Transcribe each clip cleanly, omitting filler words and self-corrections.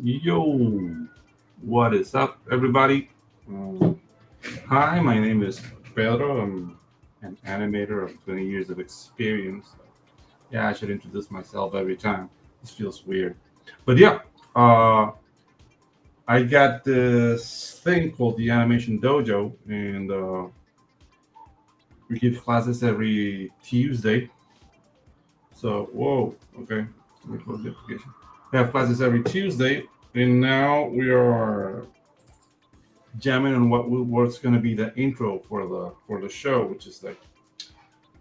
Yo, what is up, everybody? Um, Hi, my name is Pedro. I'm an animator of 20 years of experience. Yeah, I should introduce myself every time. This feels weird. But yeah, uh, I got this thing called the Animation Dojo, and we give classes every Tuesday. So, whoa, okay. Let me close the application. We have classes every Tuesday, and now we are jamming on what's going to be the intro for the show, which is like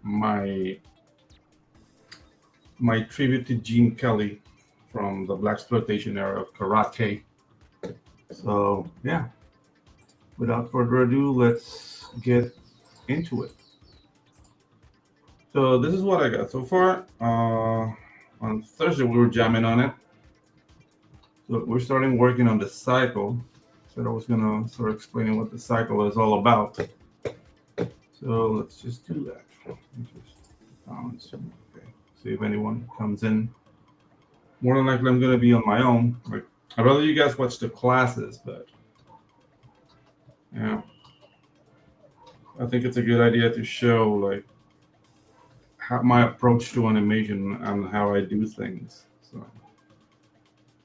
my my tribute to Gene Kelly from the black exploitation era of karate. So yeah, without further ado, let's get into it. So this is what I got so far. On Thursday we were jamming on it. So we're starting working on the cycle. So I was gonna start explaining what the cycle is all about. So let's just do that. Okay. See if anyone comes in. More than likely, I'm gonna be on my own. Like, I'd rather you guys watch the classes, but yeah, I think it's a good idea to show like how, my approach to animation and how I do things. So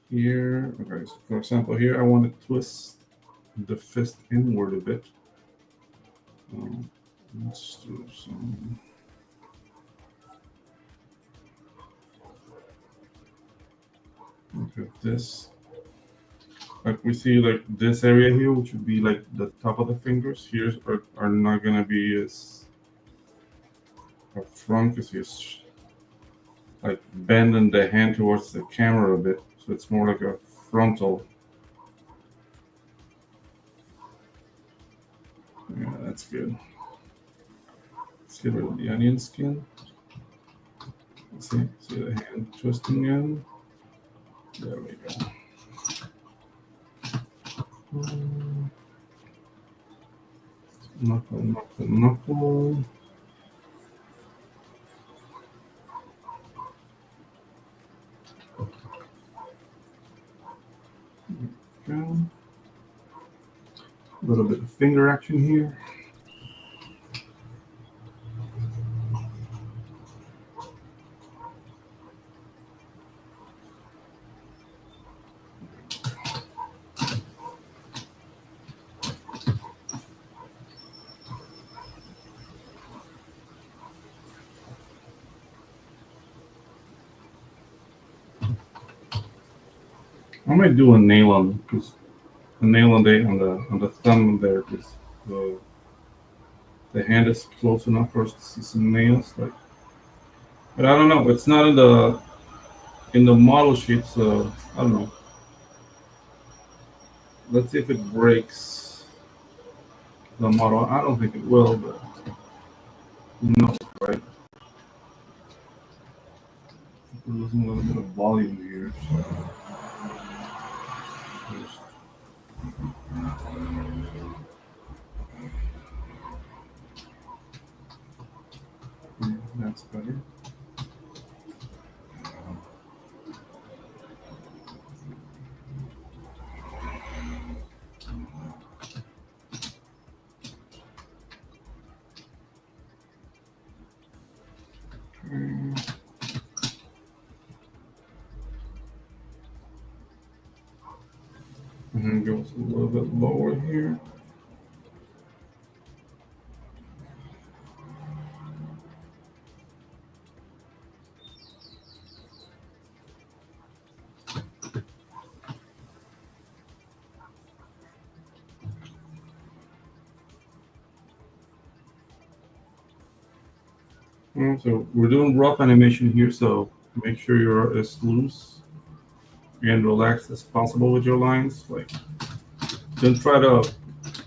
here, okay. So for example, here I want to twist the fist inward a bit. Um, let's do some. Look at this. Like we see, like this area here, which would be like the top of the fingers, here are not gonna be as upfront because he's like bending the hand towards the camera a bit, so it's more like a frontal. Yeah, that's good. Let's get rid of the onion skin. See the hand twisting in. There we go. Knuckle, knuckle, knuckle. Okay. A little bit of finger action here. I might do a nail on because a nail on the thumb there because the hand is close enough for us to see some nails. Like, but I don't know. It's not in the model sheet, so I don't know. Let's see if it breaks the model. I don't think it will, but who knows, right? We're losing a little bit of volume here. So just, that's better. Okay. And then goes a little bit lower here. So we're doing rough animation here, so make sure you're as loose and relaxed as possible with your lines. Like, don't try to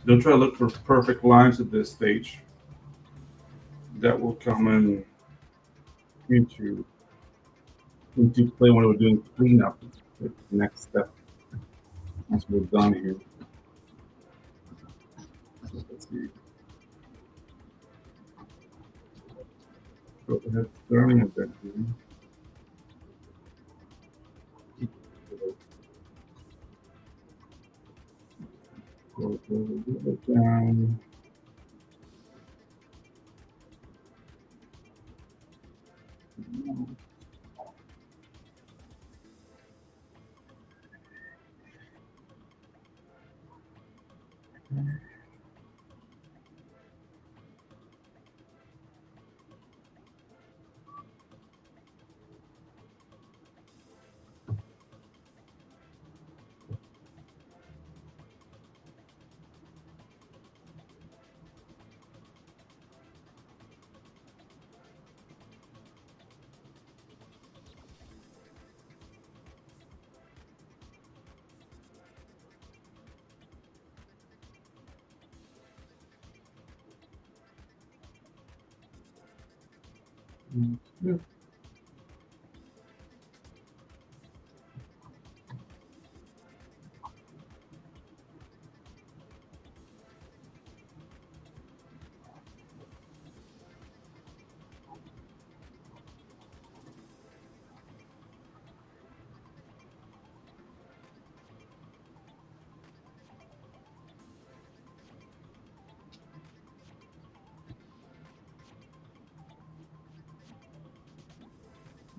don't try to look for perfect lines at this stage. That will come into into play when we're doing cleanup. The next step once we're done here. So let's see. Go ahead, turning a bit here. go a little bit down. Yeah,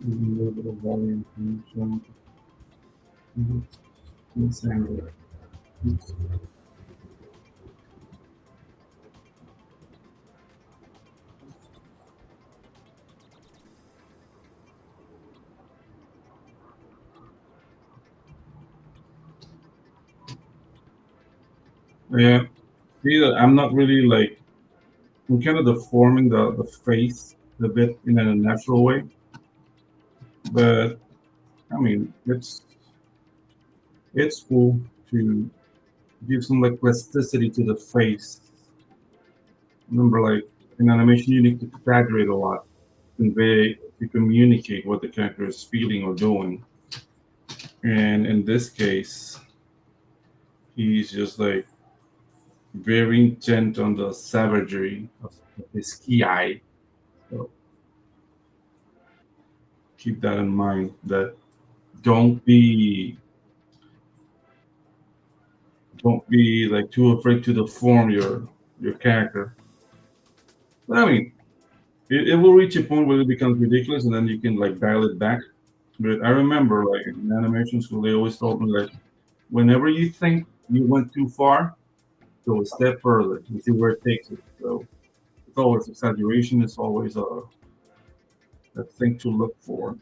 a little bit of volume. So, let's handle it. Yeah, see, I'm not really like, I'm kind of deforming the face a bit in a natural way, but I mean, it's cool to give some like plasticity to the face. Remember, like in animation, you need to exaggerate a lot, convey, to communicate what the character is feeling or doing. And in this case, he's just like very intent on the savagery of his key eye. So keep that in mind. That don't be don't be like too afraid to deform your character. But I mean, it will reach a point where it becomes ridiculous, and then you can like dial it back. But I remember, like in animation school, they always told me like, whenever you think you went too far, go a step further and see where it takes you. So it's always exaggeration. It's always a thing to look for.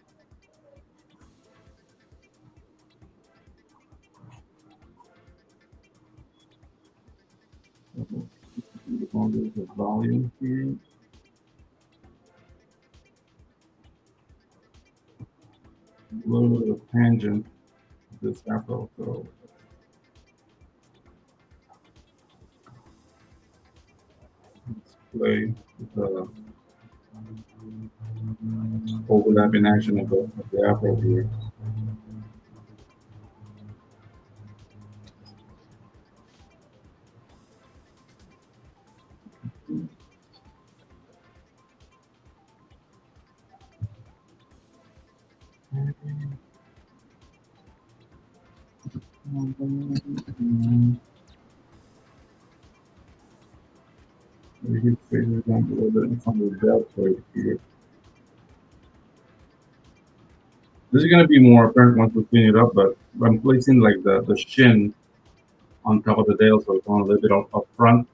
The volume here, a little bit of tangent. This apple, so let's play the overlapping action of the apple here. We can figure it out a little bit from the depth right here. This is gonna be more apparent once we clean it up, but I'm placing like the shin on top of the tail, so it's on a little bit up front.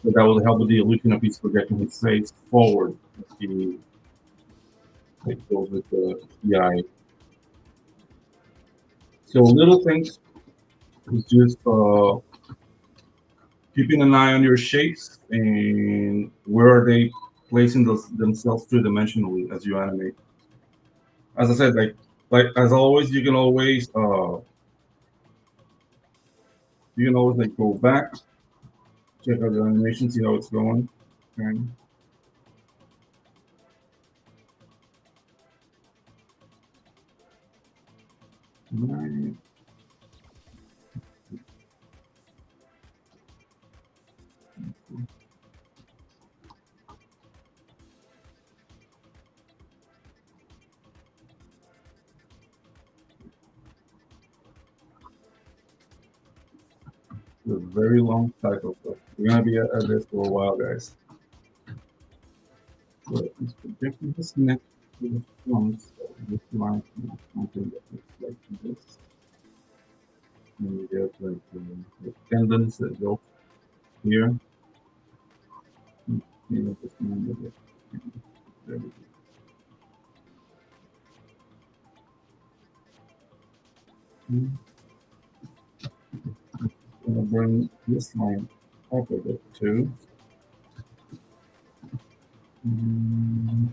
So that will help with the illusion of his projecting his face forward as he like goes with the eye. So little things is just keeping an eye on your shapes and where are they placing themselves three dimensionally as you animate. As I said, like as always, you can always like go back, check out the animation, see how it's going. Okay. Right. a very long cycle. So we're gonna be at this for a while, guys. So let's project this next to the front. So this line is something that looks like this. And we get like the tendons that go here. You know, this one with it. There we go. Gonna bring this line up a bit too. Mm,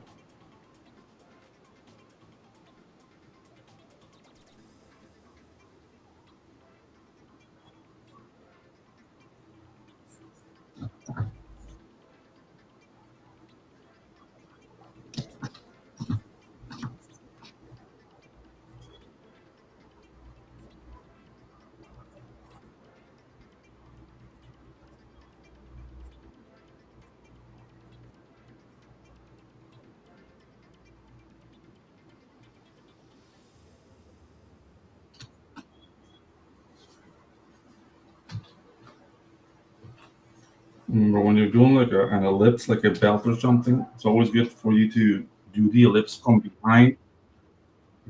Remember when you're doing like an ellipse, like a belt or something, it's always good for you to do the ellipse from behind.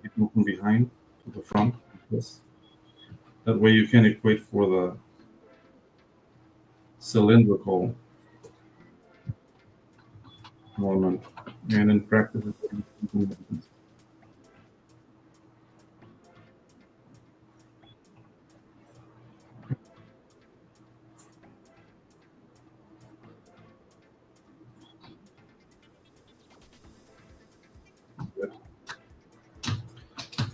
You can do from behind to the front. Yes. That way you can equate for the cylindrical moment. And in practice,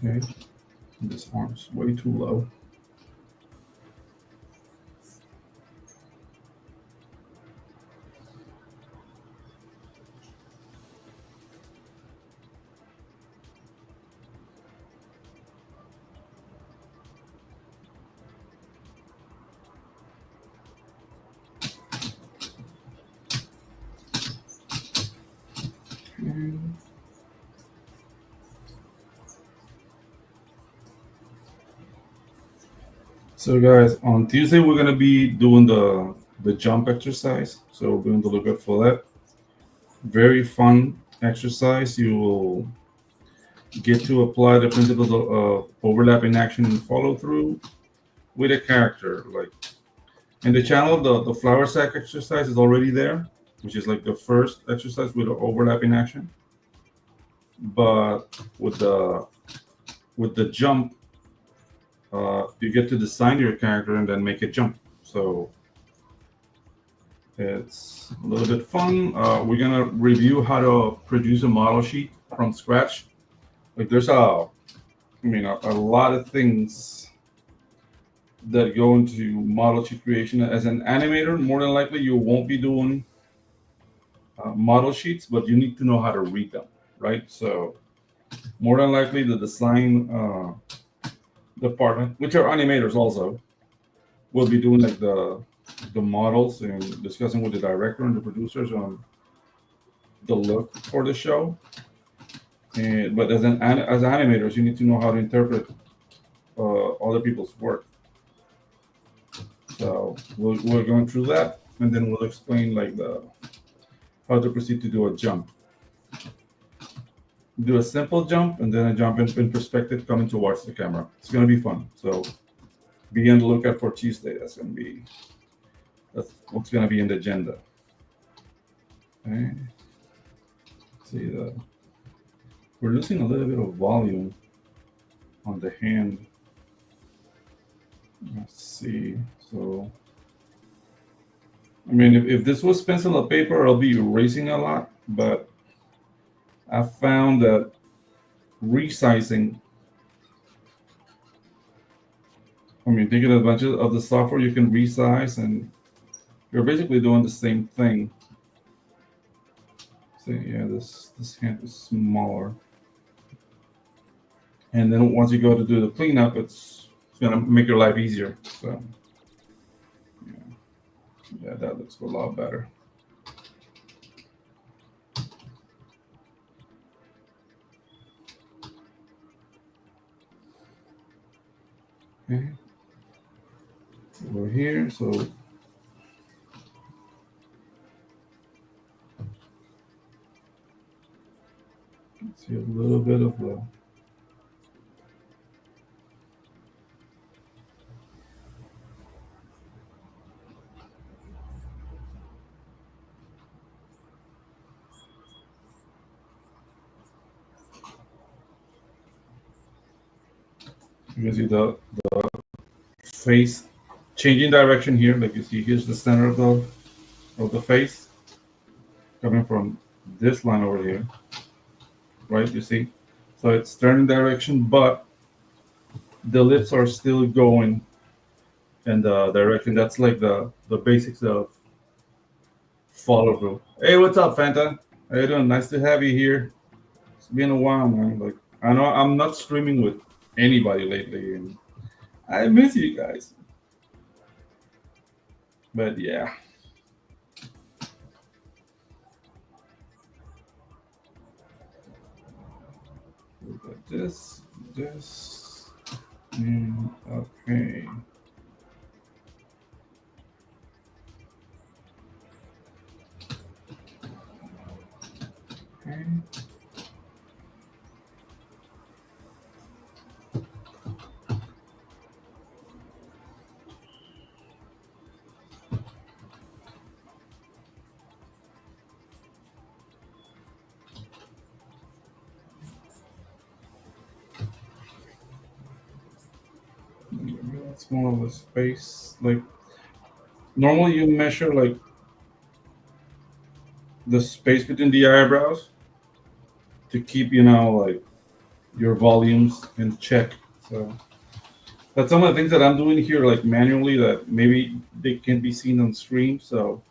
okay. This arm's way too low. Okay. So guys, on Tuesday we're gonna be doing the jump exercise. So we're going to look out for that. Very fun exercise. You will get to apply the principles of overlapping action and follow through with a character. Like in the channel, the flower sack exercise is already there, which is like the first exercise with the overlapping action. But with the jump, you get to design your character and then make it jump. So it's a little bit fun. We're gonna review how to produce a model sheet from scratch. Like there's a lot of things that go into model sheet creation. As an animator, more than likely you won't be doing model sheets, but you need to know how to read them, right? So more than likely the design department, which are animators also, will be doing like the models and discussing with the director and the producers on the look for the show. And, but as animators, you need to know how to interpret other people's work. So we're going through that, and then we'll explain like the how to proceed to do a jump. Do a simple jump, and then a jump in perspective coming towards the camera. It's gonna be fun. So be on the lookout for Tuesday. That's what's gonna be in the agenda. Okay. See we're losing a little bit of volume on the hand. Let's see. So I mean, if this was pencil or paper, I'll be erasing a lot, but I found that resizing, taking advantage of the software, you can resize and you're basically doing the same thing. So yeah, this hand is smaller. And then once you go to do the cleanup, it's gonna make your life easier. So yeah, yeah, that looks a lot better. Okay. over here. So see a little bit of the. You can see the face changing direction here. Like you see, here's the center of the face coming from this line over here, right? You see, so it's turning direction, but the lips are still going in the direction. That's like the basics of follow through. Hey, what's up, Fanta? How you doing? Nice to have you here. It's been a while, man. Like I know I'm not streaming with anybody lately, and I miss you guys. But yeah, we got this, and okay. Okay. That's more of a space. Like normally, you measure like the space between the eyebrows to keep like your volumes in check. So that's some of the things that I'm doing here, like manually, that maybe they can be seen on screen. So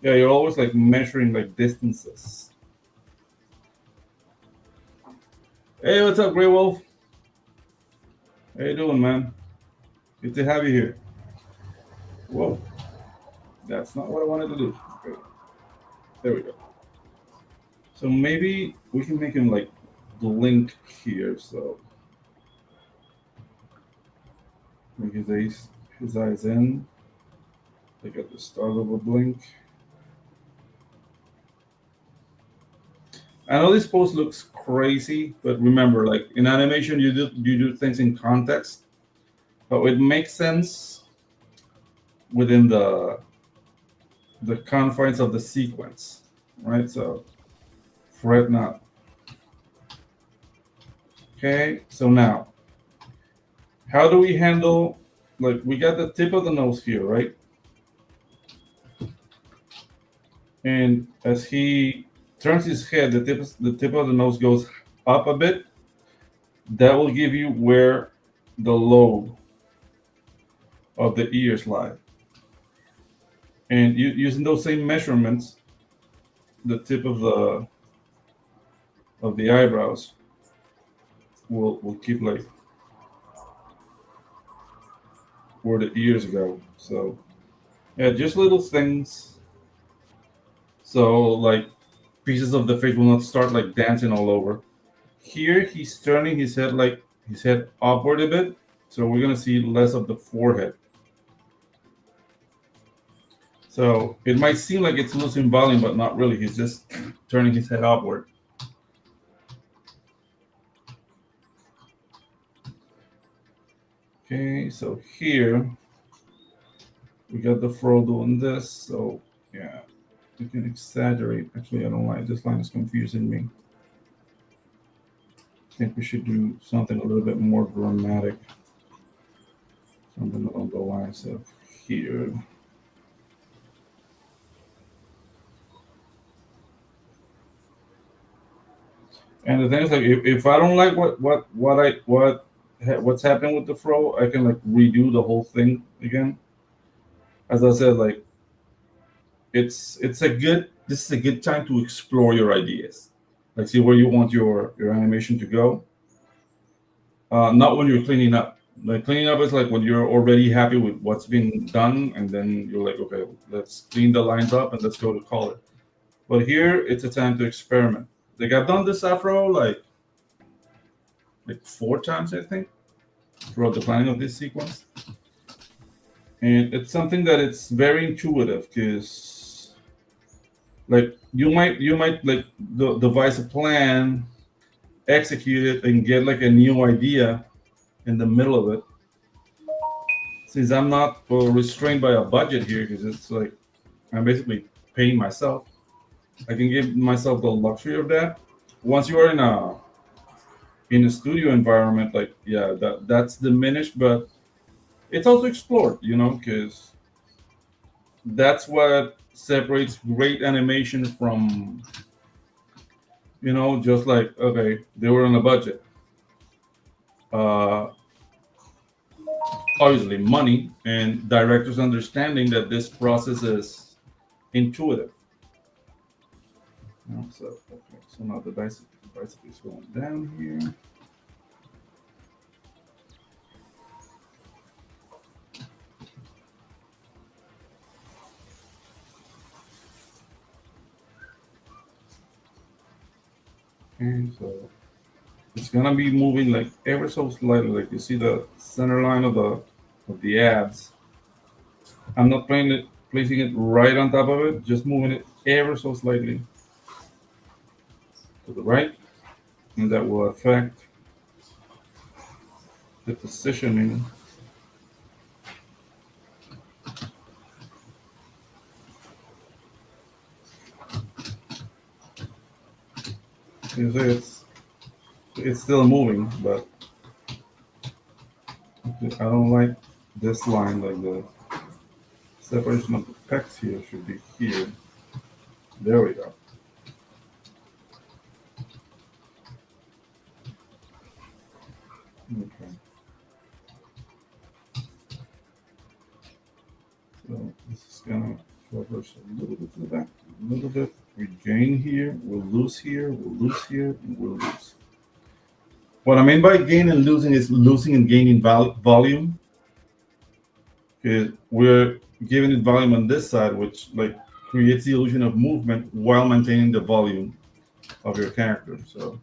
yeah, you're always like measuring like distances. Hey, what's up, Grey Wolf? How you doing, man? Good to have you here. Whoa, that's not what I wanted to do. Okay, there we go. So maybe we can make him like blink here. So make his eyes in, like at the start of a blink. I know this pose looks crazy, but remember, like in animation, you do things in context, but it makes sense within the confines of the sequence, right? So fret not. Okay, so now how do we handle, like we got the tip of the nose here, right? And as he turns his head, the tip of the nose goes up a bit. That will give you where the lobe of the ears lie. And using those same measurements, the tip of the eyebrows will keep like where the ears go. So yeah, just little things. So like pieces of the face will not start like dancing all over. Here he's turning his head upward a bit, so we're gonna see less of the forehead. So it might seem like it's losing volume, but not really. He's just turning his head upward. Okay, so here we got the fro doing this. So yeah, we can exaggerate. Actually, I don't like this line is confusing me. I think we should do something a little bit more dramatic. Something along the lines of here. And the thing is, like, if I don't like what's happening with the fro, I can like redo the whole thing again. As I said, like this is a good time to explore your ideas, like see where you want your animation to go. Not when you're cleaning up. Like cleaning up is like when you're already happy with what's been done, and then you're like, okay, let's clean the lines up and let's go to color. But here, it's a time to experiment. Like I've done this afro like 4 times, I think, throughout the planning of this sequence. and it's something that it's very intuitive because like you might like devise a plan, execute it, and get like a new idea in the middle of it. Since I'm not restrained by a budget here, because it's like I'm basically paying myself, I can give myself the luxury of that. Once you are in a studio environment, like yeah, that's diminished, but it's also explored, because that's what separates great animation from, just like okay, they were on a budget. Uh, Obviously, money and directors understanding that this process is intuitive. So okay, so now the bicycle is going down here. And so it's gonna be moving like ever so slightly. Like you see the center line of the abs. I'm not placing it right on top of it, just moving it ever so slightly to the right, and that will affect the positioning. You see, it's still moving, but I don't like this line. Like the separation of the pecs here should be here. There we go. Okay. So this is gonna traverse a little bit to the back, a little bit. We gain here, we'll lose here, we'll lose here, and we'll lose. What I mean by gain and losing is losing and gaining volume. Okay, we're giving it volume on this side, which like creates the illusion of movement while maintaining the volume of your character. So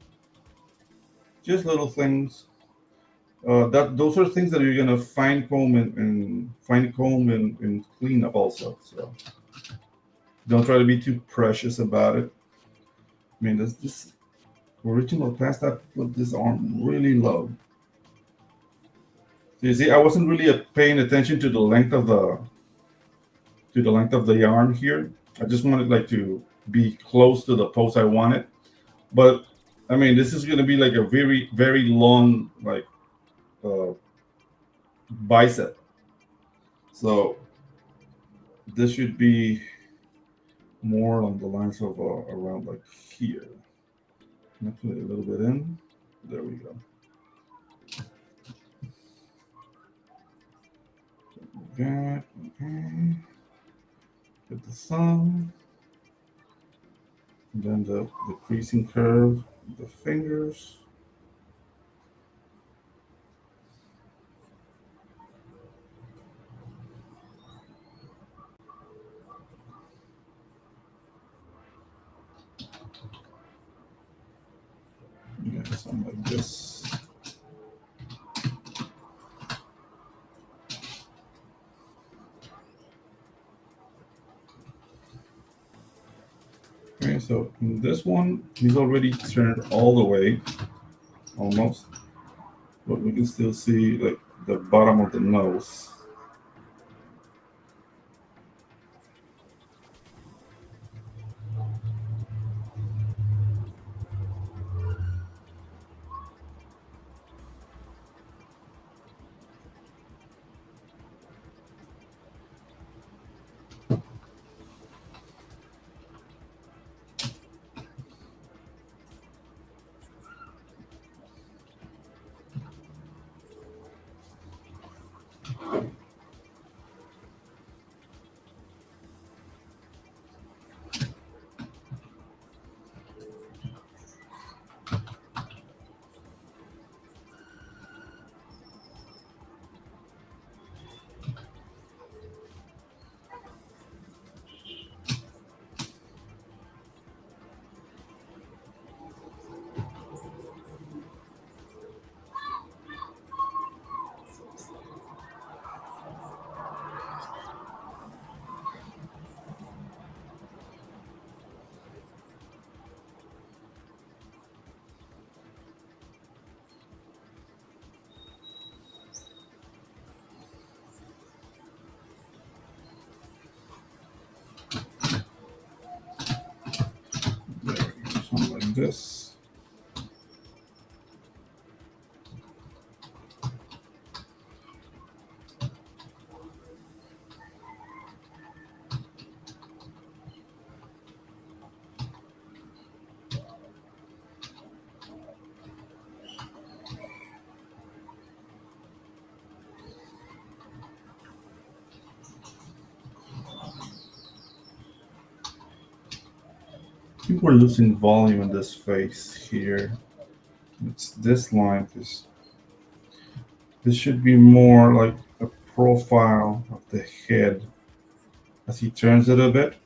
just little things. That those are things that you're gonna fine comb and clean up also. So don't try to be too precious about it. I mean, this original past I put this arm really low. So you see, I wasn't really paying attention to the length of the yarn here. I just wanted like to be close to the post I wanted. But I mean, this is gonna be like a very very long like uh, bicep. So this should be more on the lines of around like here. Can I put it a little bit in? There we go. Okay, okay. Get the thumb. And then the creasing curve, the fingers. Yeah, something like this. Okay, so in this one, he's already turned all the way, almost, but we can still see like the bottom of the nose. this. I think we're losing volume in this face here. It's this line. This should be more like a profile of the head as he turns it a bit.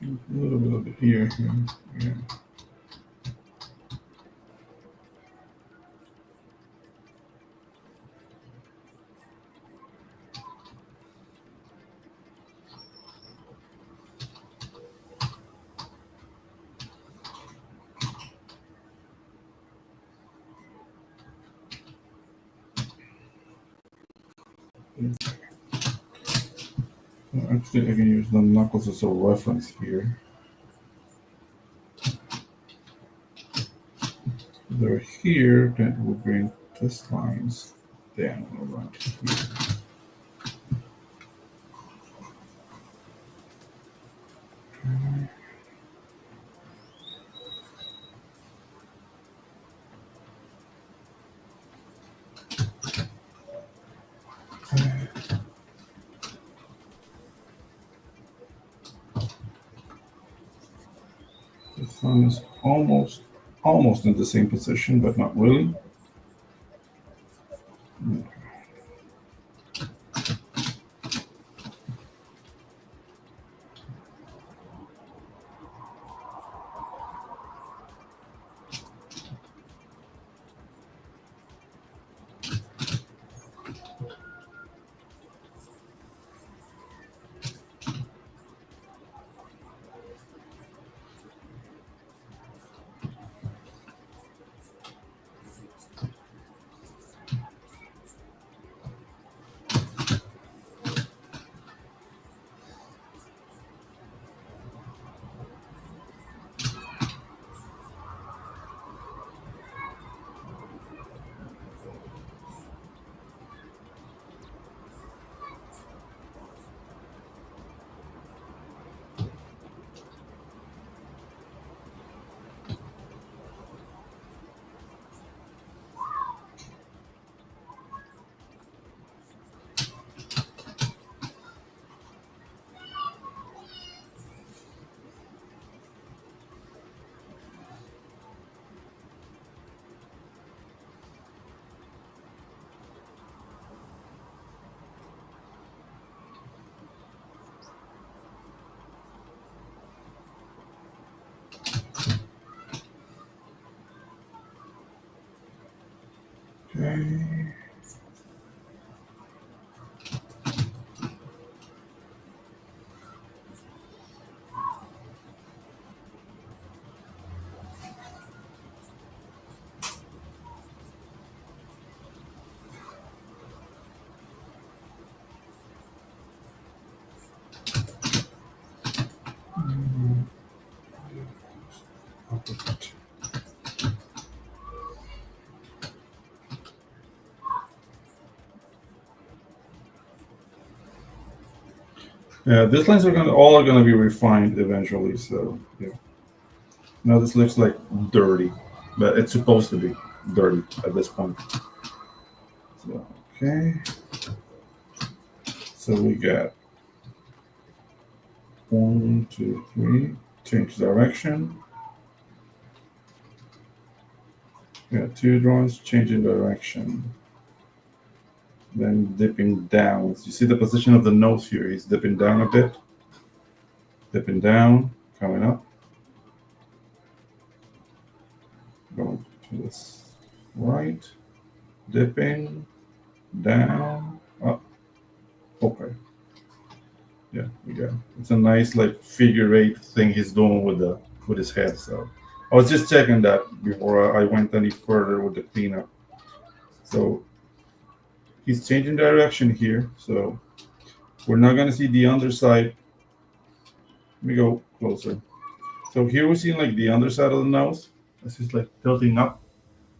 A little bit of it here. Yeah. Actually, I can use the knuckles as a reference here. They're here, then we'll bring this lines down around here. The thumb is almost in the same position, but not really. Okay. Opposite. Yeah, these lines are gonna all are gonna be refined eventually. So yeah. Now this looks like dirty, but it's supposed to be dirty at this point. So okay. So we got one, two, three. Change direction. We got two drawings. Changing direction. Then dipping down. You see the position of the nose here. He's dipping down a bit. Dipping down. Coming up. Going to this right. Dipping down. Up. Okay. Yeah, we got it. It's a nice like figure eight thing he's doing with his head. So I was just checking that before I went any further with the cleanup. So he's changing direction here. So we're not gonna see the underside. Let me go closer. So here we're seeing like the underside of the nose. This is like tilting up.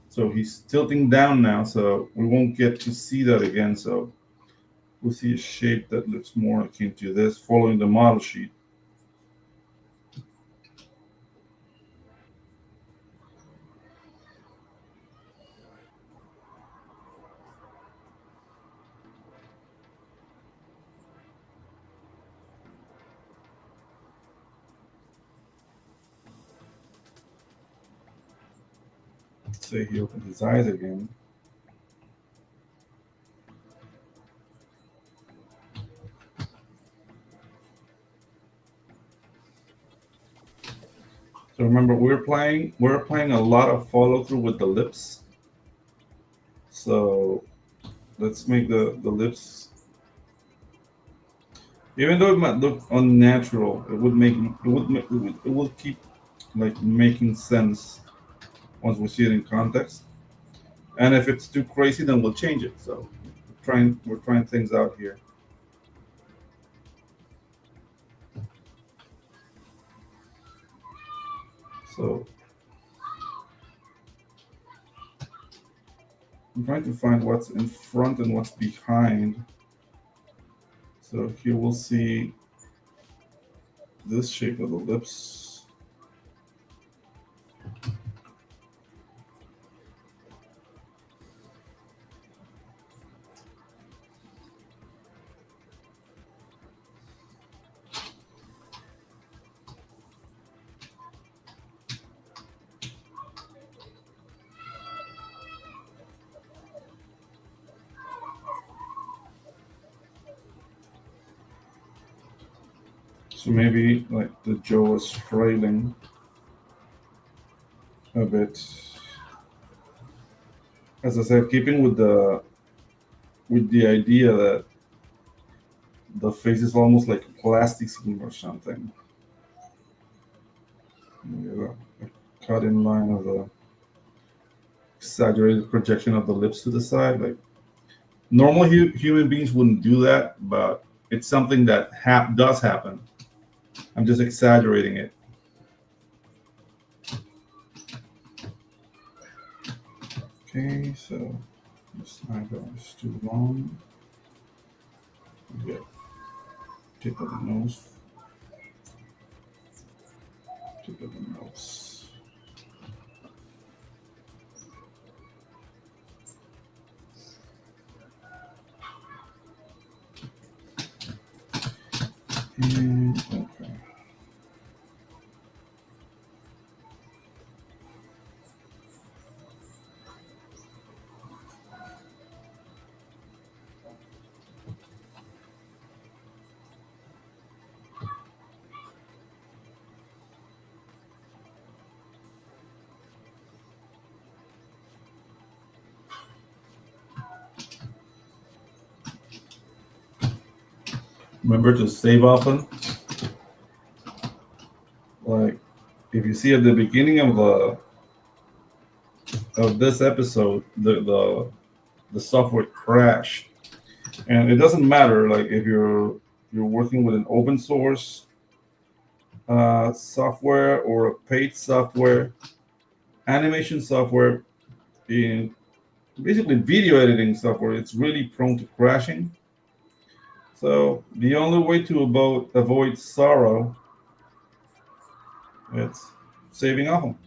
So he's tilting down now. So we won't get to see that again. So we'll see a shape that looks more akin to this following the model sheet. Say he opens his eyes again. So remember, we're playing a lot of follow through with the lips. So let's make the lips, even though it might look unnatural, it would keep like making sense once we see it in context. And if it's too crazy, then we'll change it. So we're trying things out here. So I'm trying to find what's in front and what's behind. So here we'll see this shape of the lips. So maybe like the jaw is frailing a bit. As I said, keeping with the idea that the face is almost like a plastic scheme or something. Yeah, a cut in line of the exaggerated projection of the lips to the side. Like normal human beings wouldn't do that, but it's something that does happen. I'm just exaggerating it. Okay, so this eyebrow is too long. Yeah, tip of the nose. Tip of the nose. And okay. Remember to save often. Like if you see at the beginning of this episode, the software crashed, and it doesn't matter like if you're working with an open source software or a paid software, animation software, in basically video editing software, it's really prone to crashing. So the only way to avoid sorrow, it's saving up them.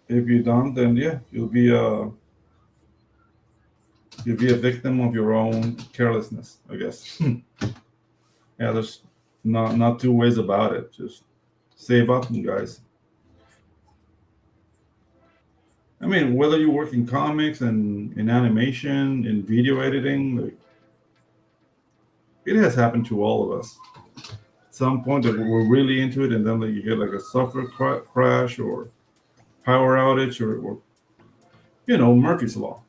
If you don't, then yeah, you'll be a victim of your own carelessness, I guess. Yeah, there's not two ways about it. Just save up, you guys. I mean, whether you work in comics and in animation, in video editing, like, it has happened to all of us. At some point that we're really into it, and then like, you get like a software crash or power outage, or Murphy's law.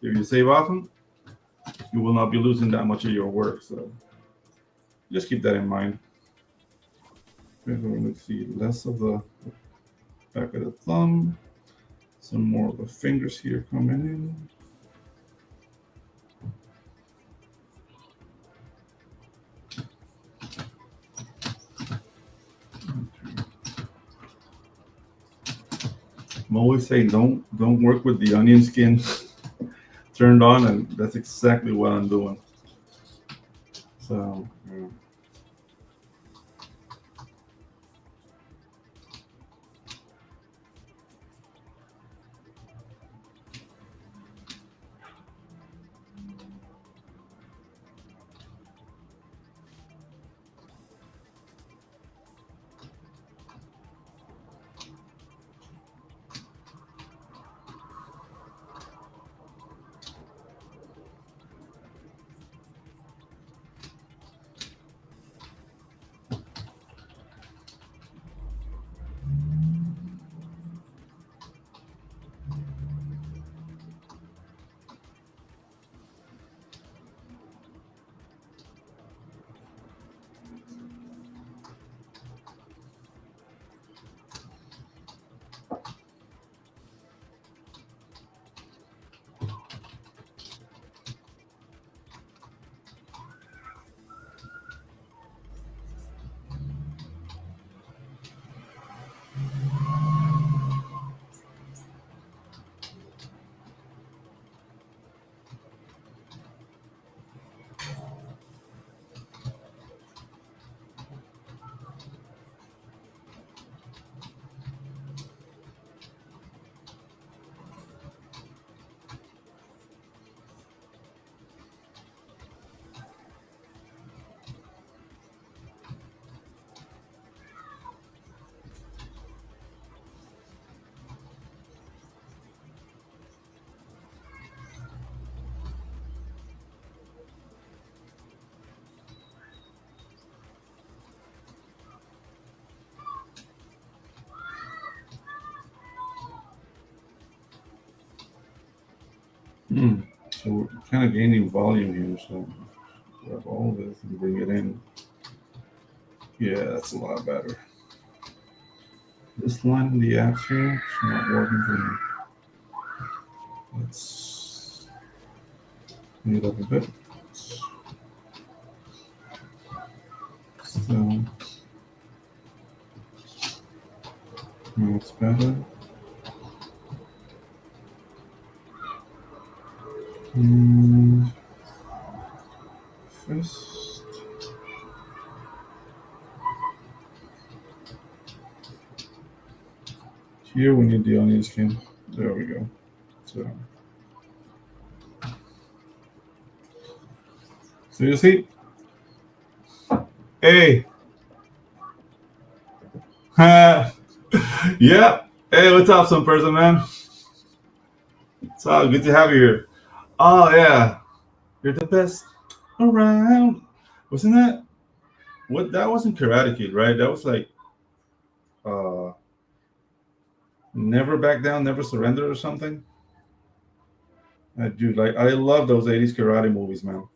If you save often, you will not be losing that much of your work. So just keep that in mind. Let's see, less of the back of the thumb, some more of the fingers here coming in. I'm always saying don't work with the onion skin turned on, and that's exactly what I'm doing. So yeah. Hmm. So we're kind of gaining volume here. So grab all this and bring it in. Yeah, that's a lot better. This line in the apps here is not working for me. Let's clean it up a bit. So now it's better. And first, here we need the onion skin. There we go. So you see, hey, yeah, hey, what's up, some person, man? It's all good to have you here. Oh yeah, you're the best around. Wasn't that what? That wasn't Karate Kid, right? That was like uh, Never Back Down, Never Surrender, or something. Dude, like I love those '80s karate movies, man.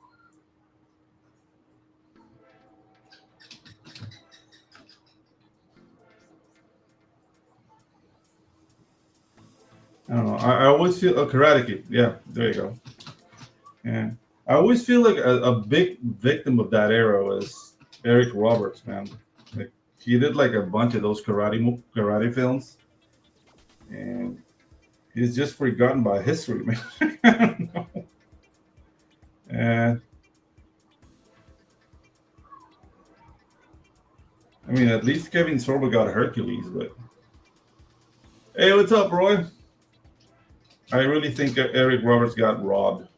I don't know. I always feel a Karate Kid. Yeah, there you go. Yeah, I always feel like a big victim of that era was Eric Roberts, man. Like he did like a bunch of those karate films, and He's just forgotten by history, man. I don't know. And I mean, at least Kevin Sorbo got Hercules, but hey, what's up, Roy? I really think Eric Roberts got robbed.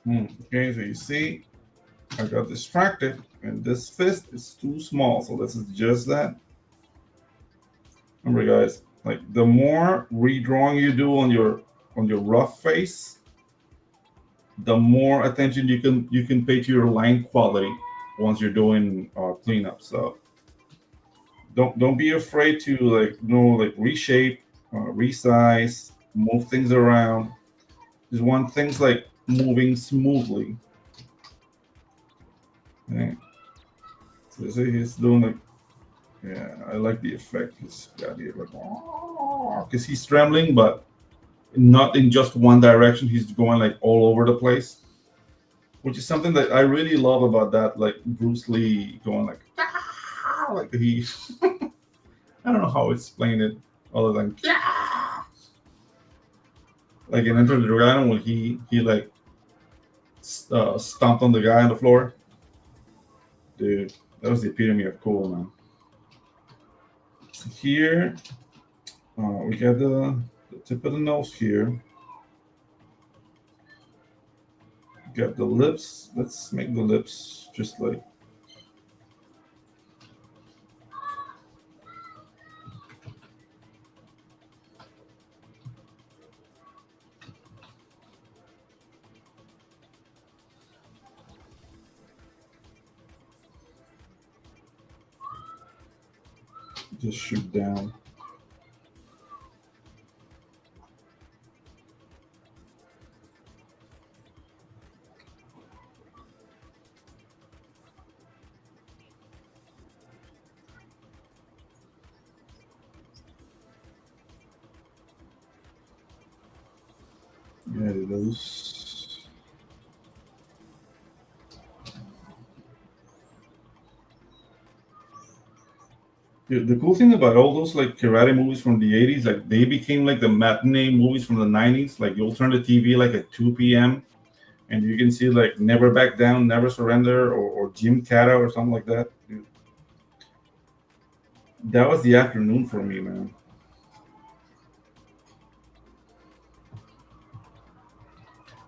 Okay, so you see, I got distracted, and this fist is too small, so this is just that. Remember, guys, like the more redrawing you do on your rough face, the more attention you can pay to your line quality once you're doing cleanup. So don't be afraid to like reshape, resize, move things around. Just want things like moving smoothly. Okay. So see, he's doing like, yeah, I like the effect he's got here, like because he's trembling, but not in just one direction. He's going like all over the place, which is something that I really love about that, like Bruce Lee going like, "Ah," like he. I don't know how to explain it other than like in Enter the Dragon when he like stomped on the guy on the floor. Dude, that was the epitome of cool, man. So here we got the tip of the nose here. Got the lips. Let's make the lips just like just shoot down. Yeah, those. The cool thing about all those like karate movies from the 80s, like they became like the matinee movies from the 90s. Like you'll turn the TV like at 2 p.m. and you can see like Never Back Down, Never Surrender, or Jim Kata or something like that. Dude, that was the afternoon for me, man.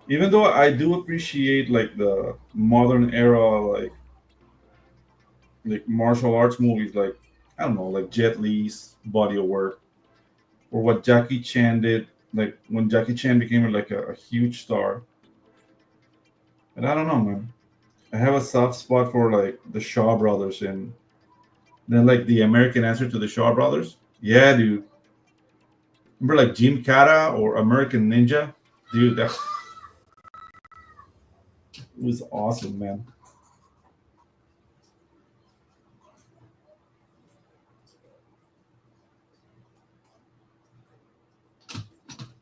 Even though I do appreciate like the modern era, like martial arts movies, like I don't know, like Jet Li's body of work, or what Jackie Chan did, like when Jackie Chan became like a huge star. And I don't know, man. I have a soft spot for like the Shaw Brothers and then like the American answer to the Shaw Brothers. Yeah, dude. Remember like Jim Kata or American Ninja? Dude, that was awesome, man.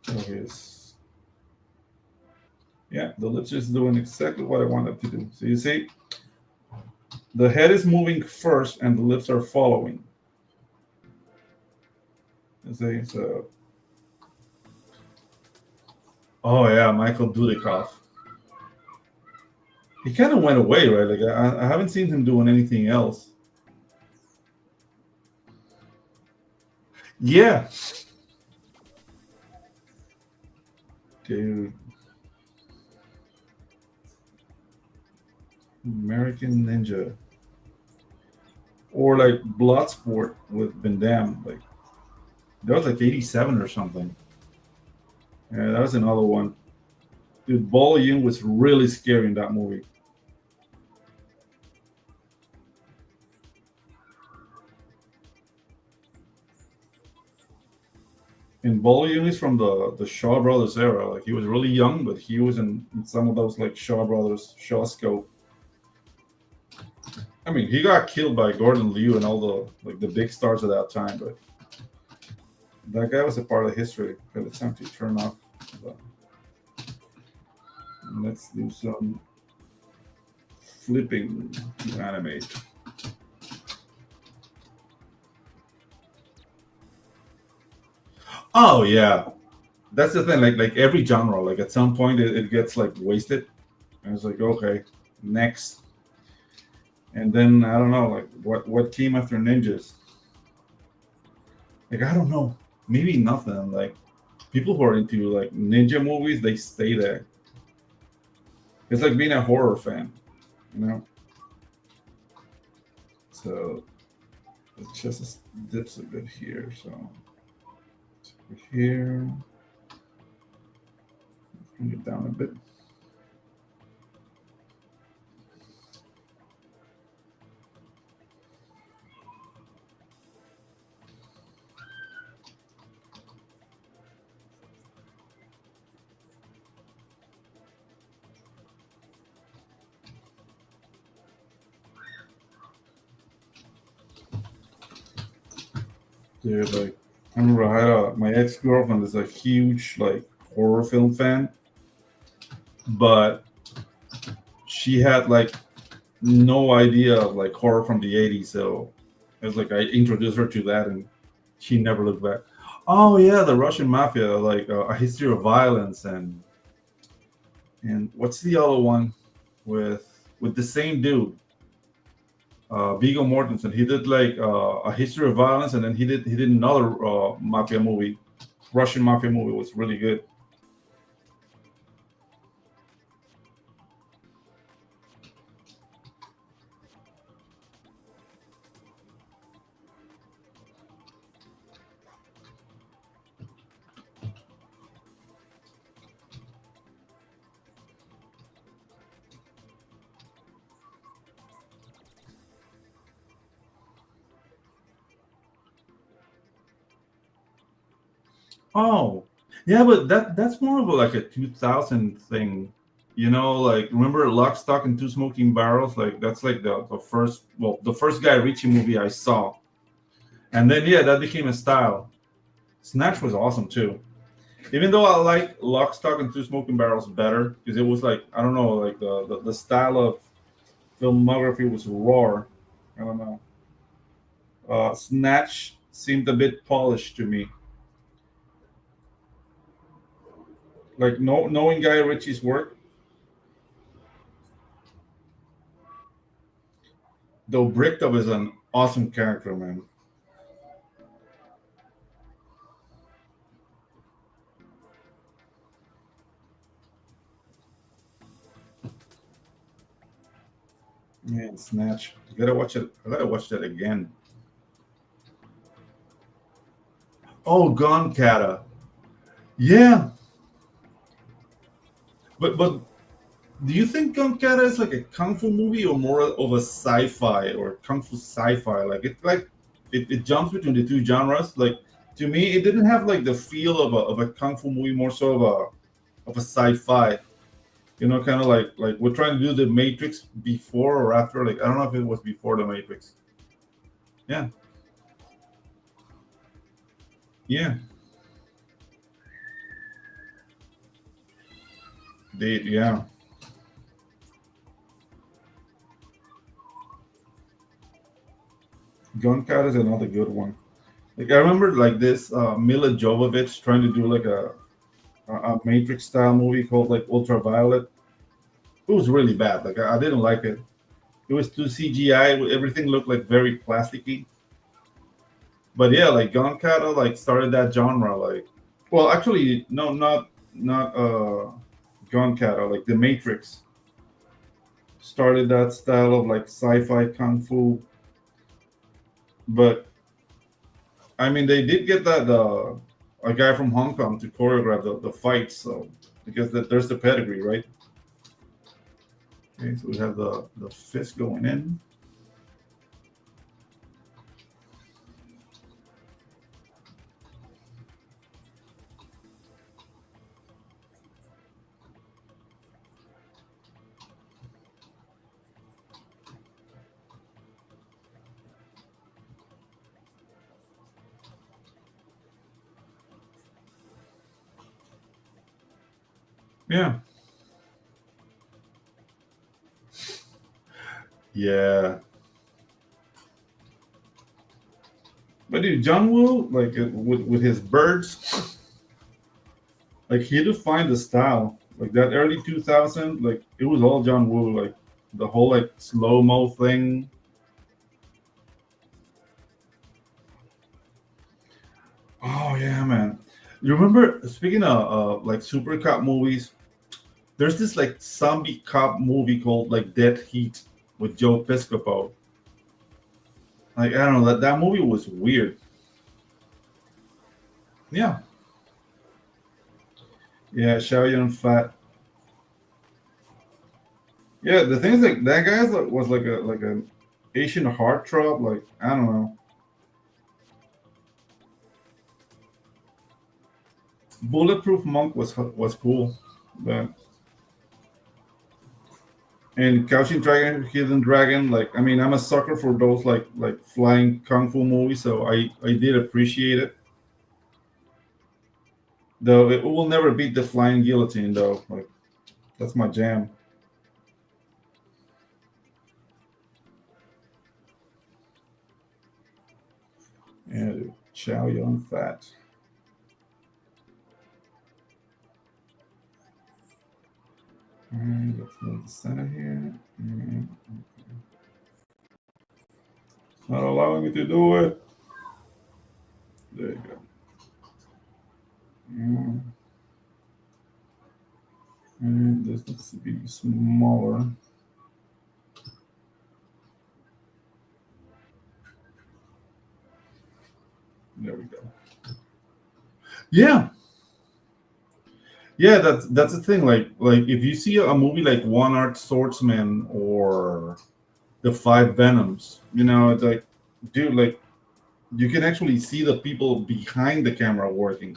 Okay. Yeah, the lips is doing exactly what I wanted to do. So you see, the head is moving first and the lips are following. You see, so oh yeah, Michael Dudikoff. He kind of went away, right? Like I haven't seen him doing anything else. Yeah, dude. American Ninja. Or like Bloodsport with Van Damme. Like that was like 87 or something. Yeah, that was another one. Dude, Bolo Yin was really scary in that movie. And Bolo Yin is from the Shaw Brothers era. Like he was really young, but he was in some of those like Shaw Brothers, Shaw Scope. I mean, he got killed by Gordon Liu and all the like the big stars at that time, but that guy was a part of history. Okay, it's time to turn off. The, let's do some flipping to animate. Oh yeah, that's the thing. Like every genre, like at some point it gets like wasted, and it's like okay, next, and then I don't know, like what came after ninjas? Like I don't know, maybe nothing. Like people who are into like ninja movies, they stay there. It's like being a horror fan, you know. So it just dips a bit here. So here, bring it down a bit. Dude, like I remember I had my ex girlfriend is a huge like horror film fan, but she had like no idea of like horror from the '80s. So it was like I introduced her to that, and she never looked back. Oh yeah, the Russian mafia, like a history of violence, and what's the other one with the same dude, Viggo Mortensen. He did like a history of violence, and then he did another mafia movie, Russian mafia movie. Was really good. Oh, yeah, but that's more of a, like a 2000 thing. You know, like remember Lock, Stock, and Two Smoking Barrels? Like that's like the first, well, the first Guy Ritchie movie I saw, and then yeah, that became a style. Snatch was awesome too. Even though I like Lock, Stock, and Two Smoking Barrels better because it was like I don't know, like the style of filmography was raw. I don't know. Snatch seemed a bit polished to me. Like no, knowing Guy Ritchie's work, though Brickdove is an awesome character, man. Man, Snatch. You gotta watch it. I gotta watch that again. Oh, Gon Kata. Yeah, but do you think Gon Kata is like a kung fu movie or more of a sci-fi or kung fu sci-fi? Like it jumps between the two genres. Like to me, it didn't have like the feel of a kung fu movie, more so of a sci-fi. You know, kind of like we're trying to do the Matrix before or after. Like I don't know if it was before the Matrix. Yeah, yeah, yeah. Gun Cat is another good one. Like I remember like this Mila Jovovich trying to do like a Matrix style movie called like Ultraviolet. It was really bad. Like I didn't like it. It was too CGI. Everything looked like very plasticky. But yeah, like Gun Kata like started that genre. Like, well, actually, no, not Gun Kata. Like the Matrix started that style of like sci-fi kung fu. But I mean, they did get that a guy from Hong Kong to choreograph the fights. So because there's the pedigree, right? Okay, so we have the fist going in. Yeah, yeah. But dude, John Woo, like with his birds, like he defined the style. Like that early 2000, like it was all John Woo. Like the whole like slow mo thing. Oh yeah, man. You remember speaking of like super cop movies? There's this like zombie cop movie called like Dead Heat with Joe Piscopo. Like I don't know, that movie was weird. Yeah, yeah, Xiao Yun Fat. Yeah, the thing is like that guy was like an Asian heartthrob. Like I don't know. Bulletproof Monk was cool, but and Couching Dragon, Hidden Dragon. Like I mean, I'm a sucker for those like flying kung fu movies, so I did appreciate it. Though it will never beat the Flying Guillotine, though. Like that's my jam. Yeah, dude. Chow Yun Fat. Alright, let's move the center here. Mm, It's not allowing me to do it. There you go. Mm, and this needs to be smaller. There we go. Yeah, yeah. That's the thing. Like if you see a movie like One Art Swordsman or The Five Venoms, it's like, dude, like you can actually see the people behind the camera working.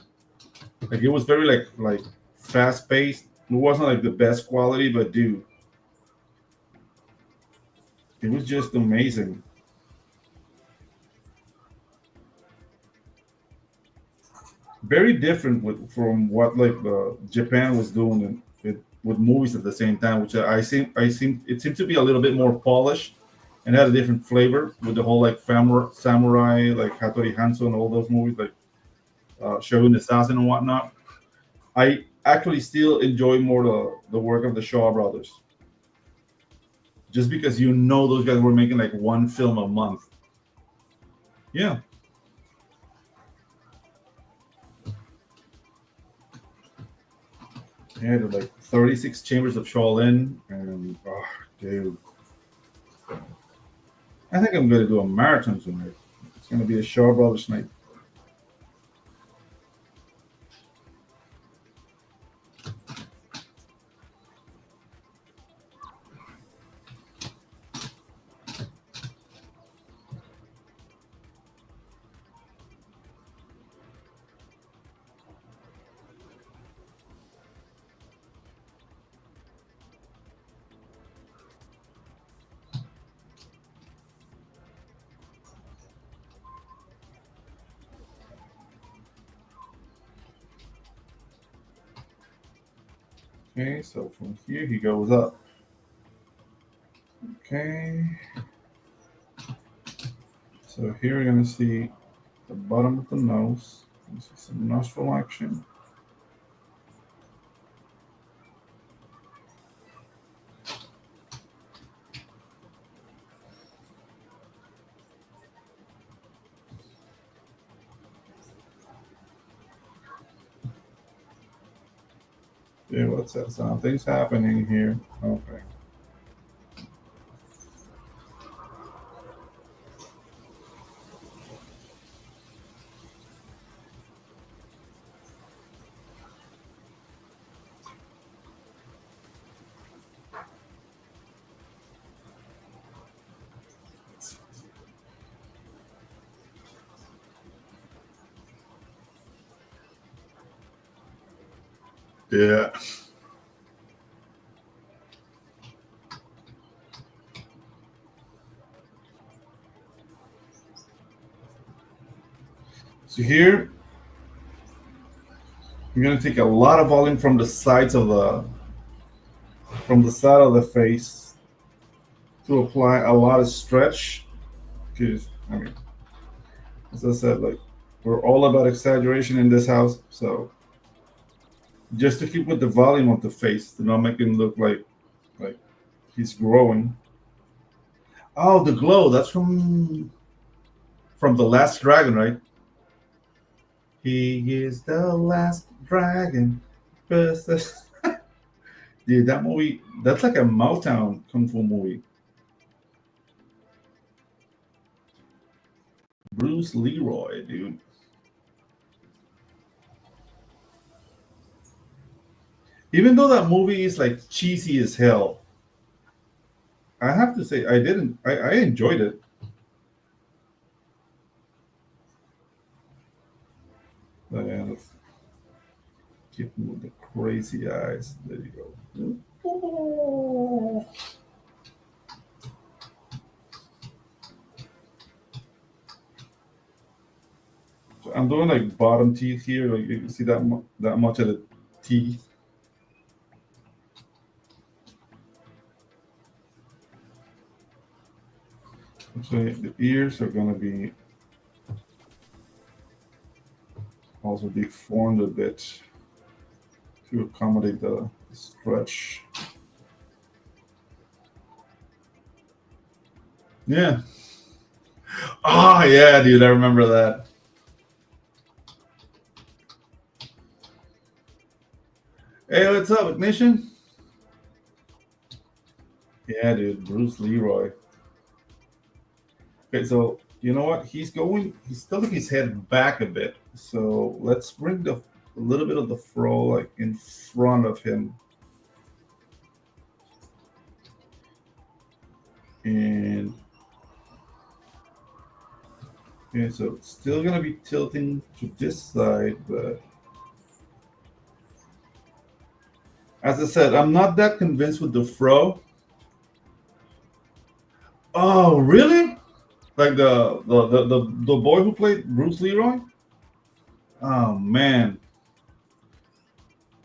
Like it was very like fast paced. It wasn't like the best quality, but dude, it was just amazing. Very different from what like Japan was doing with movies at the same time, which I seem it seemed to be a little bit more polished and had a different flavor with the whole like samurai like Hattori Hanzo and all those movies like Shogun Assassin and whatnot. I actually still enjoy more the work of the Shaw brothers, just because those guys were making like one film a month. Yeah, yeah, like 36 Chambers of Shaolin, and oh, dude, I think I'm gonna do a marathon tonight. It's gonna be a Shaw Brothers night. Okay, so from here he goes up. Okay, so here we're gonna see the bottom of the nose. You see some nostril action. Yeah, what's that? Something's happening here. Okay. Yeah. So here I'm gonna take a lot of volume from the sides of the side of the face to apply a lot of stretch. Because I mean, As I said, like we're all about exaggeration in this house, so just to keep with the volume of the face, to not make him look like he's growing. Oh, the glow. That's from the Last Dragon, right? He is the last dragon. Versus- Dude, that movie. That's like a Motown kung fu movie. Bruce Leroy, dude. Even though that movie is like cheesy as hell, I have to say I didn't. I enjoyed it. Yeah, let's keep him with the crazy eyes. There you go. Oh. So I'm doing like bottom teeth here. Like you can see that much of the teeth. So the ears are gonna be also deformed a bit to accommodate the stretch. Yeah. Oh yeah, dude, I remember that. Hey, what's up, Ignition? Yeah, dude, Bruce Leroy. Okay, so you know what? He's tilting his head back a bit. So let's bring the a little bit of the fro like in front of him, and yeah, so it's still gonna be tilting to this side, but as I said, I'm not that convinced with the fro. Oh, really? Like the boy who played Bruce Leroy? Oh man.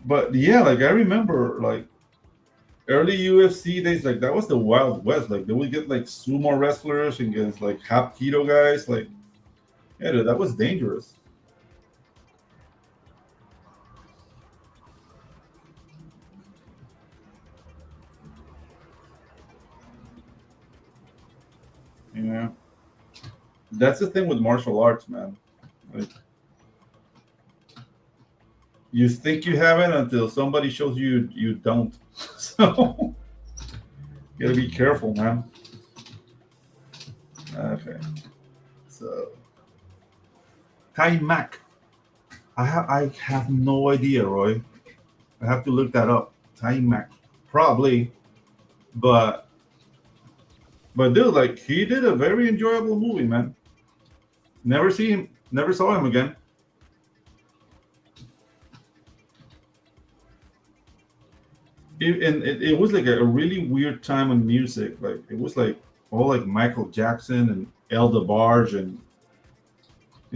But yeah, like I remember like early UFC days, like that was the Wild West. Like they would get like sumo wrestlers against like Hapkido guys. Like yeah, dude, that was dangerous. You know, that's the thing with martial arts, man. Like you think you have it until somebody shows you don't. So you gotta be careful, man. Okay, so Kai Mac. I have no idea, Roy. I have to look that up. Kai Mac, probably, but dude, like he did a very enjoyable movie, man. Never saw him again. It was like a really weird time in music. Like it was like all like Michael Jackson and El DeBarge and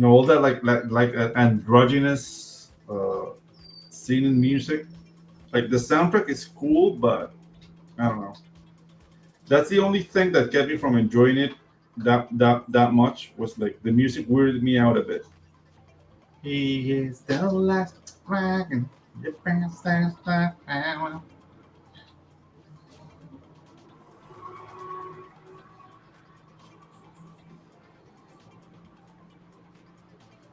all that androgynous scene in music. Like the soundtrack is cool, but I don't know. That's the only thing that kept me from enjoying it that much was like the music weirded me out a bit. He is the last dragon. The princess that I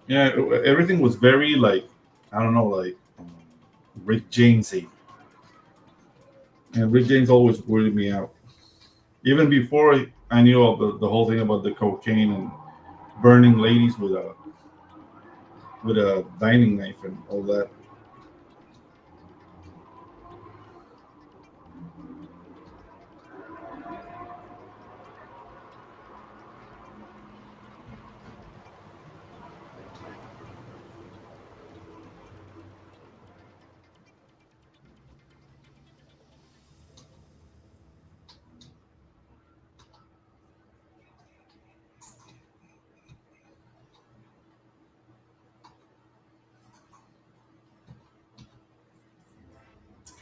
Yeah, everything was very like I don't know, like Rick Jamesy, and Rick James always weirded me out. Even before I knew all the whole thing about the cocaine and burning ladies with a dining knife and all that.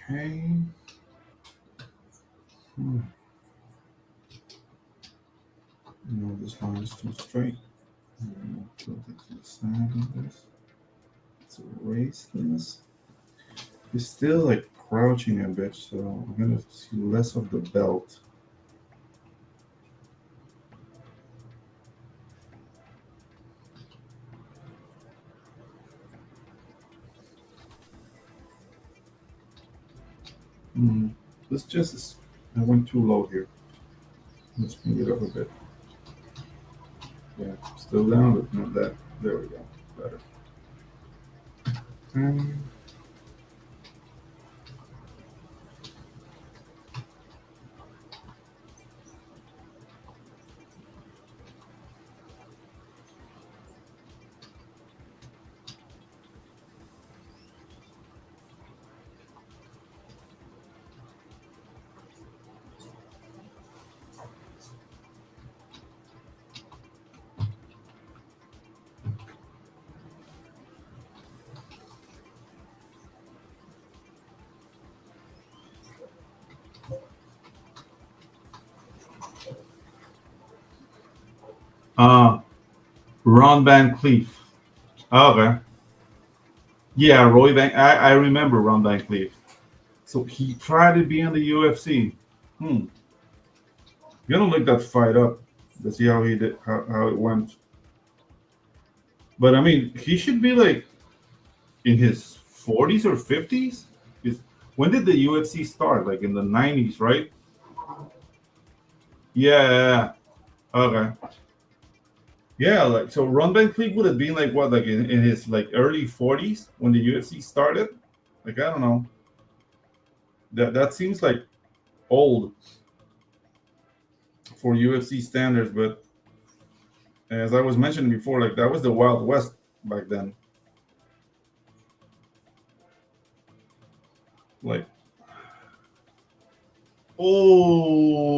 Okay, no, this line is too straight. So to the side of this. Let's erase this. It's still like crouching a bit, so I'm gonna see less of the belt. Hmm. This just is, I went too low here. Let's bring it up a bit. Yeah, still down, but not that. There we go. Better. Um, uh, Ron Van Cleef. Oh, okay. Yeah, Roy Van. I remember Ron Van Cleef. So he tried to be in the UFC. Hmm. You're gonna look that fight up to see how he did, how it went. But I mean, he should be like in his 40s or 50s. When did the UFC start? Like in the 90s, right? Yeah, yeah, yeah. Okay. Yeah, like so Ron Van Cleef would have been like what, like in his like early 40s when the UFC started? Like I don't know. That seems like old for UFC standards, but as I was mentioning before, like that was the Wild West back then. Like, oh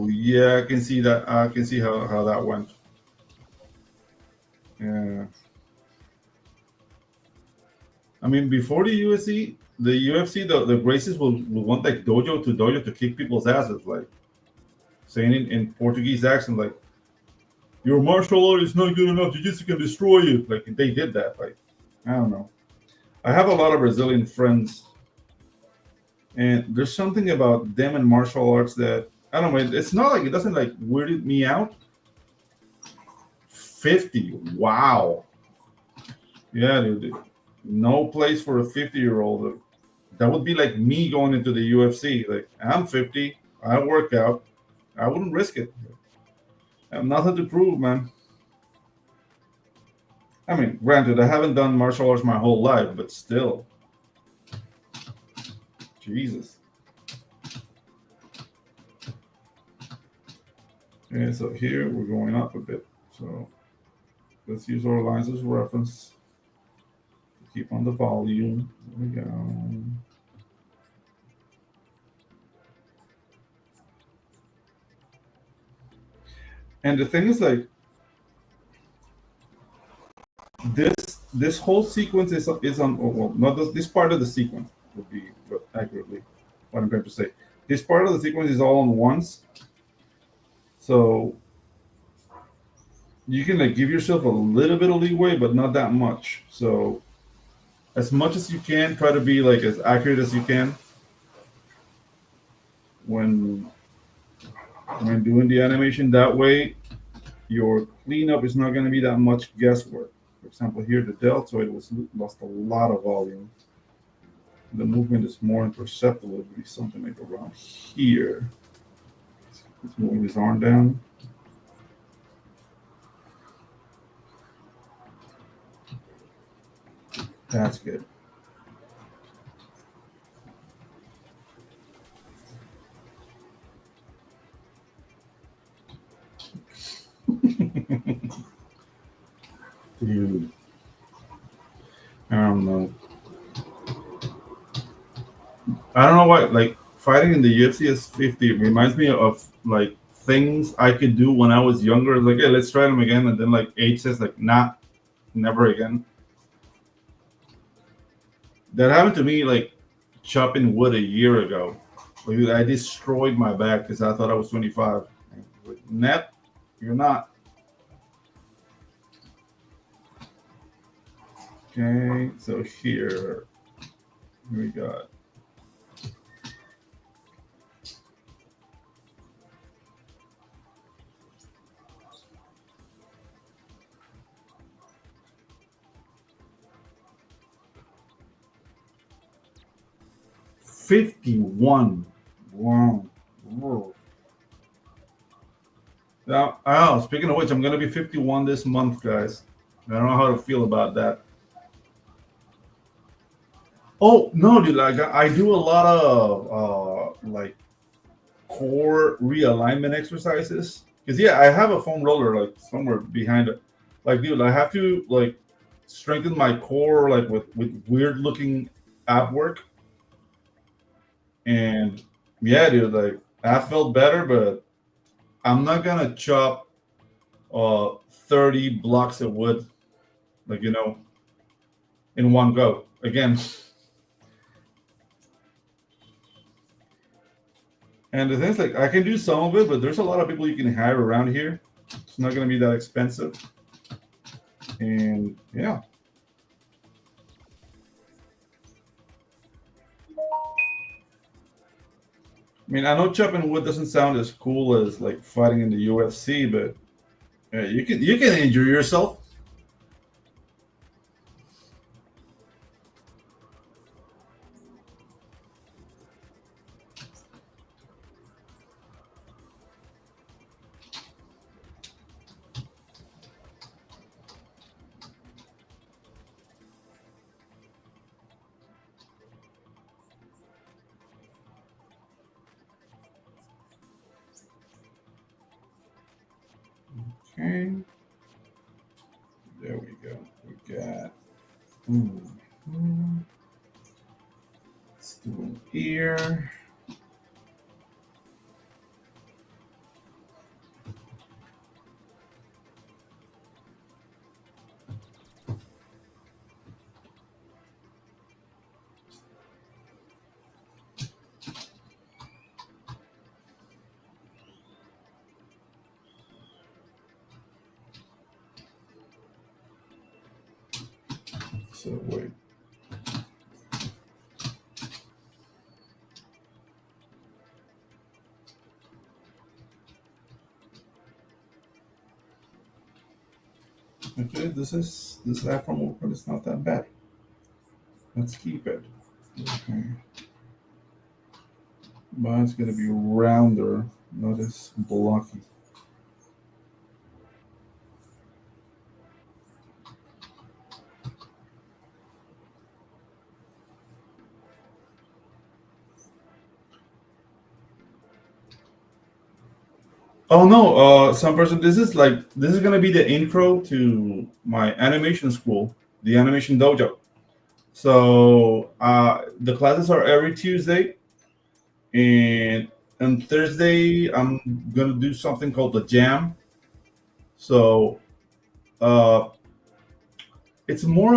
yeah, I can see that. I can see how that went. Yeah, I mean before the UFC, the Gracies will want like dojo to kick people's asses, like saying in Portuguese accent, like your martial art is not good enough. Jiu-jitsu can destroy you. Like they did that. Like I don't know. I have a lot of Brazilian friends, and there's something about them and martial arts that I don't know. It's not like it doesn't like weirded me out. 50. Wow. Yeah, dude. No place for a 50-year-old. That would be like me going into the UFC. Like I'm 50. I work out. I wouldn't risk it. I have nothing to prove, man. I mean, granted, I haven't done martial arts my whole life, but still, Jesus. And so here we're going up a bit. So let's use our lines as reference. Keep on the volume. There we go. And the thing is, like this whole sequence is on. Well, not this part of the sequence would be what accurately what I'm trying to say. This part of the sequence is all on once, so you can like give yourself a little bit of leeway, but not that much. So as much as you can, try to be like as accurate as you can when doing the animation. That way, your cleanup is not going to be that much guesswork. For example, here the deltoid was lost a lot of volume. The movement is more imperceptible. It would be something like around here. He's moving his arm down. That's good. Dude, I don't know. I don't know why. Like fighting in the UFC is 50 reminds me of like things I could do when I was younger. Like, hey, let's try them again, and then like age says like, nah, never again. That happened to me like chopping wood a year ago. Like, I destroyed my back because I thought I was 25. Net, you're not. Okay, so here we got 51. Wow. Whoa. Now, oh, speaking of which, I'm gonna be 51 this month, guys. I don't know how to feel about that. Oh no, dude! Like I do a lot of like core realignment exercises. Cause yeah, I have a foam roller like somewhere behind it. Like, dude, I have to like strengthen my core like with weird looking ab work. And yeah, dude, like I felt better, but I'm not gonna chop 30 blocks of wood, like in one go. Again, and the thing is, like, I can do some of it, but there's a lot of people you can hire around here. It's not gonna be that expensive. And yeah, I mean, I know chopping wood doesn't sound as cool as like fighting in the UFC, but you can injure yourself. Okay, there we go. We got. Hmm, let's do an ear. So wait. Okay, this afro movement is not that bad. Let's keep it. Okay. But it's gonna be rounder, not as blocky. Oh no, some person. This is gonna be the intro to my animation school, the animation dojo. So the classes are every Tuesday, and on Thursday I'm gonna do something called the jam. So uh, it's more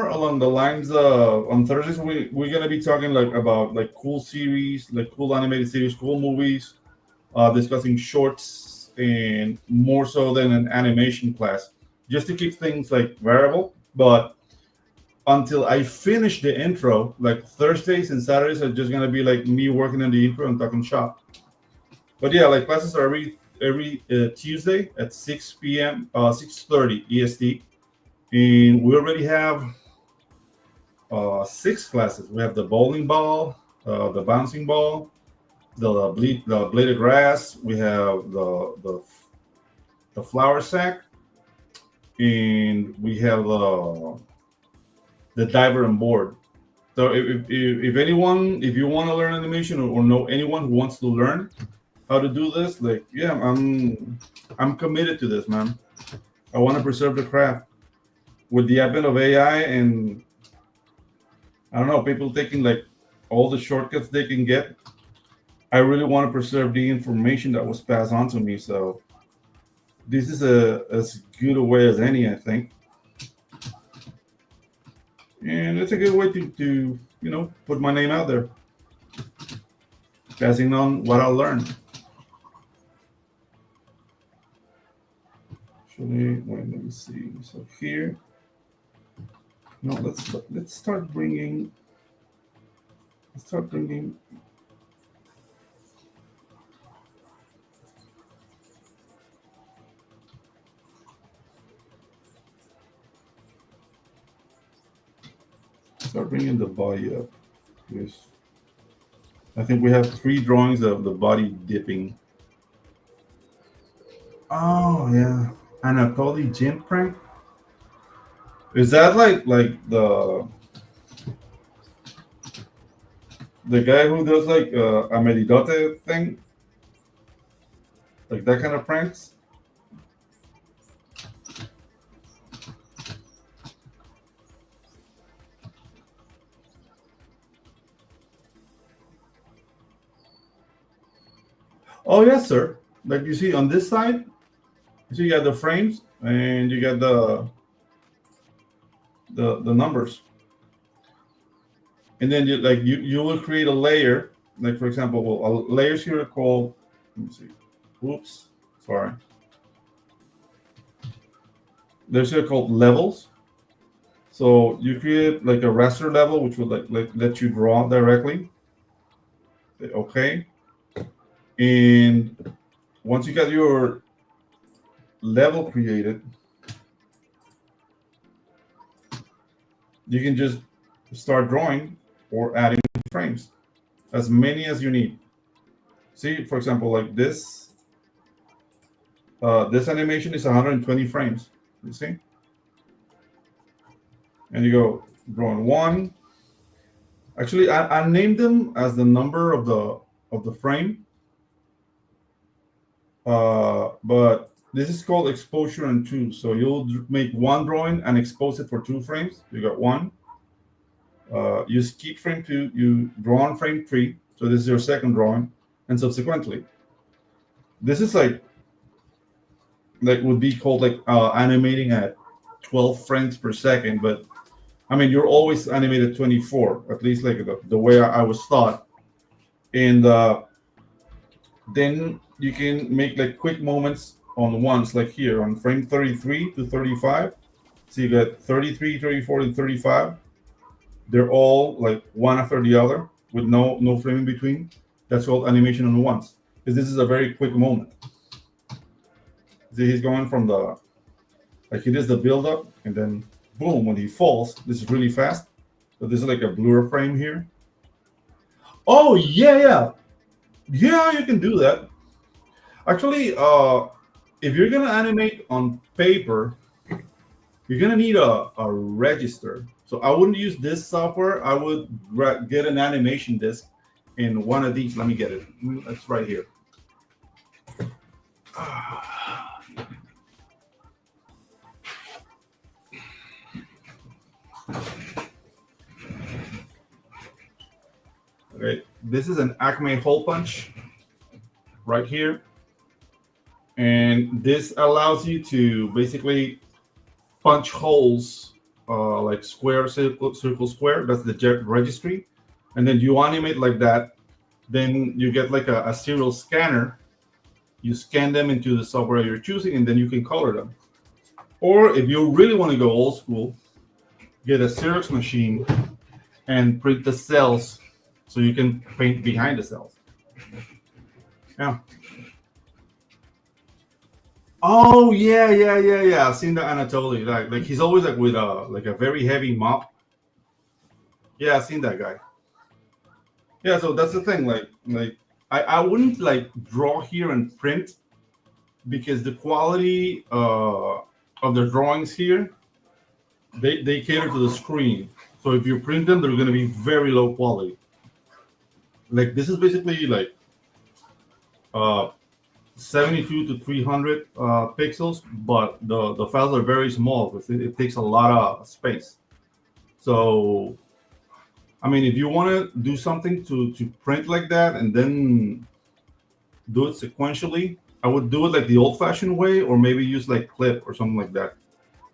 along the lines of on Thursdays we're gonna be talking like about like cool series, like cool animated series, cool movies, discussing shorts and more so than an animation class, just to keep things like variable. But until I finish the intro, like Thursdays and Saturdays are just gonna be like me working on the intro and talking shop. But yeah, like classes are every Tuesday at 6 p.m. 6:30 EST, and we already have six classes. We have the bowling ball, the bouncing ball, the blade of grass. We have the flour sack, and we have the diver and board. So if anyone, if you want to learn animation or know anyone who wants to learn how to do this, like yeah, I'm committed to this, man. I want to preserve the craft with the advent of AI and I don't know people taking like all the shortcuts they can get. I really want to preserve the information that was passed on to me. So this is a as good a way as any, I think, and it's a good way to put my name out there, passing on what I learned. Actually, wait, let me see. So here, No, let's start bringing. Let's start bringing. Start bringing the body up. Yes. I think we have three drawings of the body dipping. Oh yeah, Anatoly gym prank. Is that like the guy who does like a Meridote thing, like that kind of pranks? Oh yes, sir. Like you see on this side, you see you got the frames and you got the numbers, and then you will create a layer. Like for example, well, layers here are called. Let me see. Oops, sorry. There's here called levels. So you create like a raster level, which would like let you draw directly. Okay, and once you got your level created, you can just start drawing or adding frames, as many as you need. See, for example, like this animation is 120 frames. You see, and you go drawing one. Actually, I named them as the number of the frame, but this is called exposure and two. So you'll make one drawing and expose it for two frames. You got one. You skip frame two. You draw on frame three. So this is your second drawing, and subsequently, this is like would be called like animating at 12 frames per second. But I mean, you're always animated 24, at least like the way I was taught. And then you can make like quick moments on ones like here on frame 33 to 35. So you got 33, 34, and 35. They're all like one after the other with no frame in between. That's called animation on ones. Because this is a very quick moment. See, he's going from the like he does the build up and then boom when he falls. This is really fast. So this is like a blur frame here. Oh yeah, you can do that. Actually, if you're gonna animate on paper, you're gonna need a register. So I wouldn't use this software. I would get an animation disk in one of these. Let me get it. It's right here. Okay, this is an Acme hole punch right here, and this allows you to basically punch holes like square, circle, square. That's the jet registry, and then you animate like that. Then you get like a serial scanner. You scan them into the software you're choosing, and then you can color them. Or if you really want to go old school, get a Xerox machine and print the cells so you can paint behind the cells. Yeah. Oh yeah. I've seen that Anatoly. Like he's always like with a very heavy mop. Yeah, I've seen that guy. Yeah, so that's the thing. Like I wouldn't like draw here and print because the quality of the drawings here they cater to the screen. So if you print them, they're gonna be very low quality. Like this is basically like uh 72 to 300 pixels, but the files are very small because it takes a lot of space. So, I mean, if you want to do something to print like that and then do it sequentially, I would do it like the old-fashioned way, or maybe use like clip or something like that.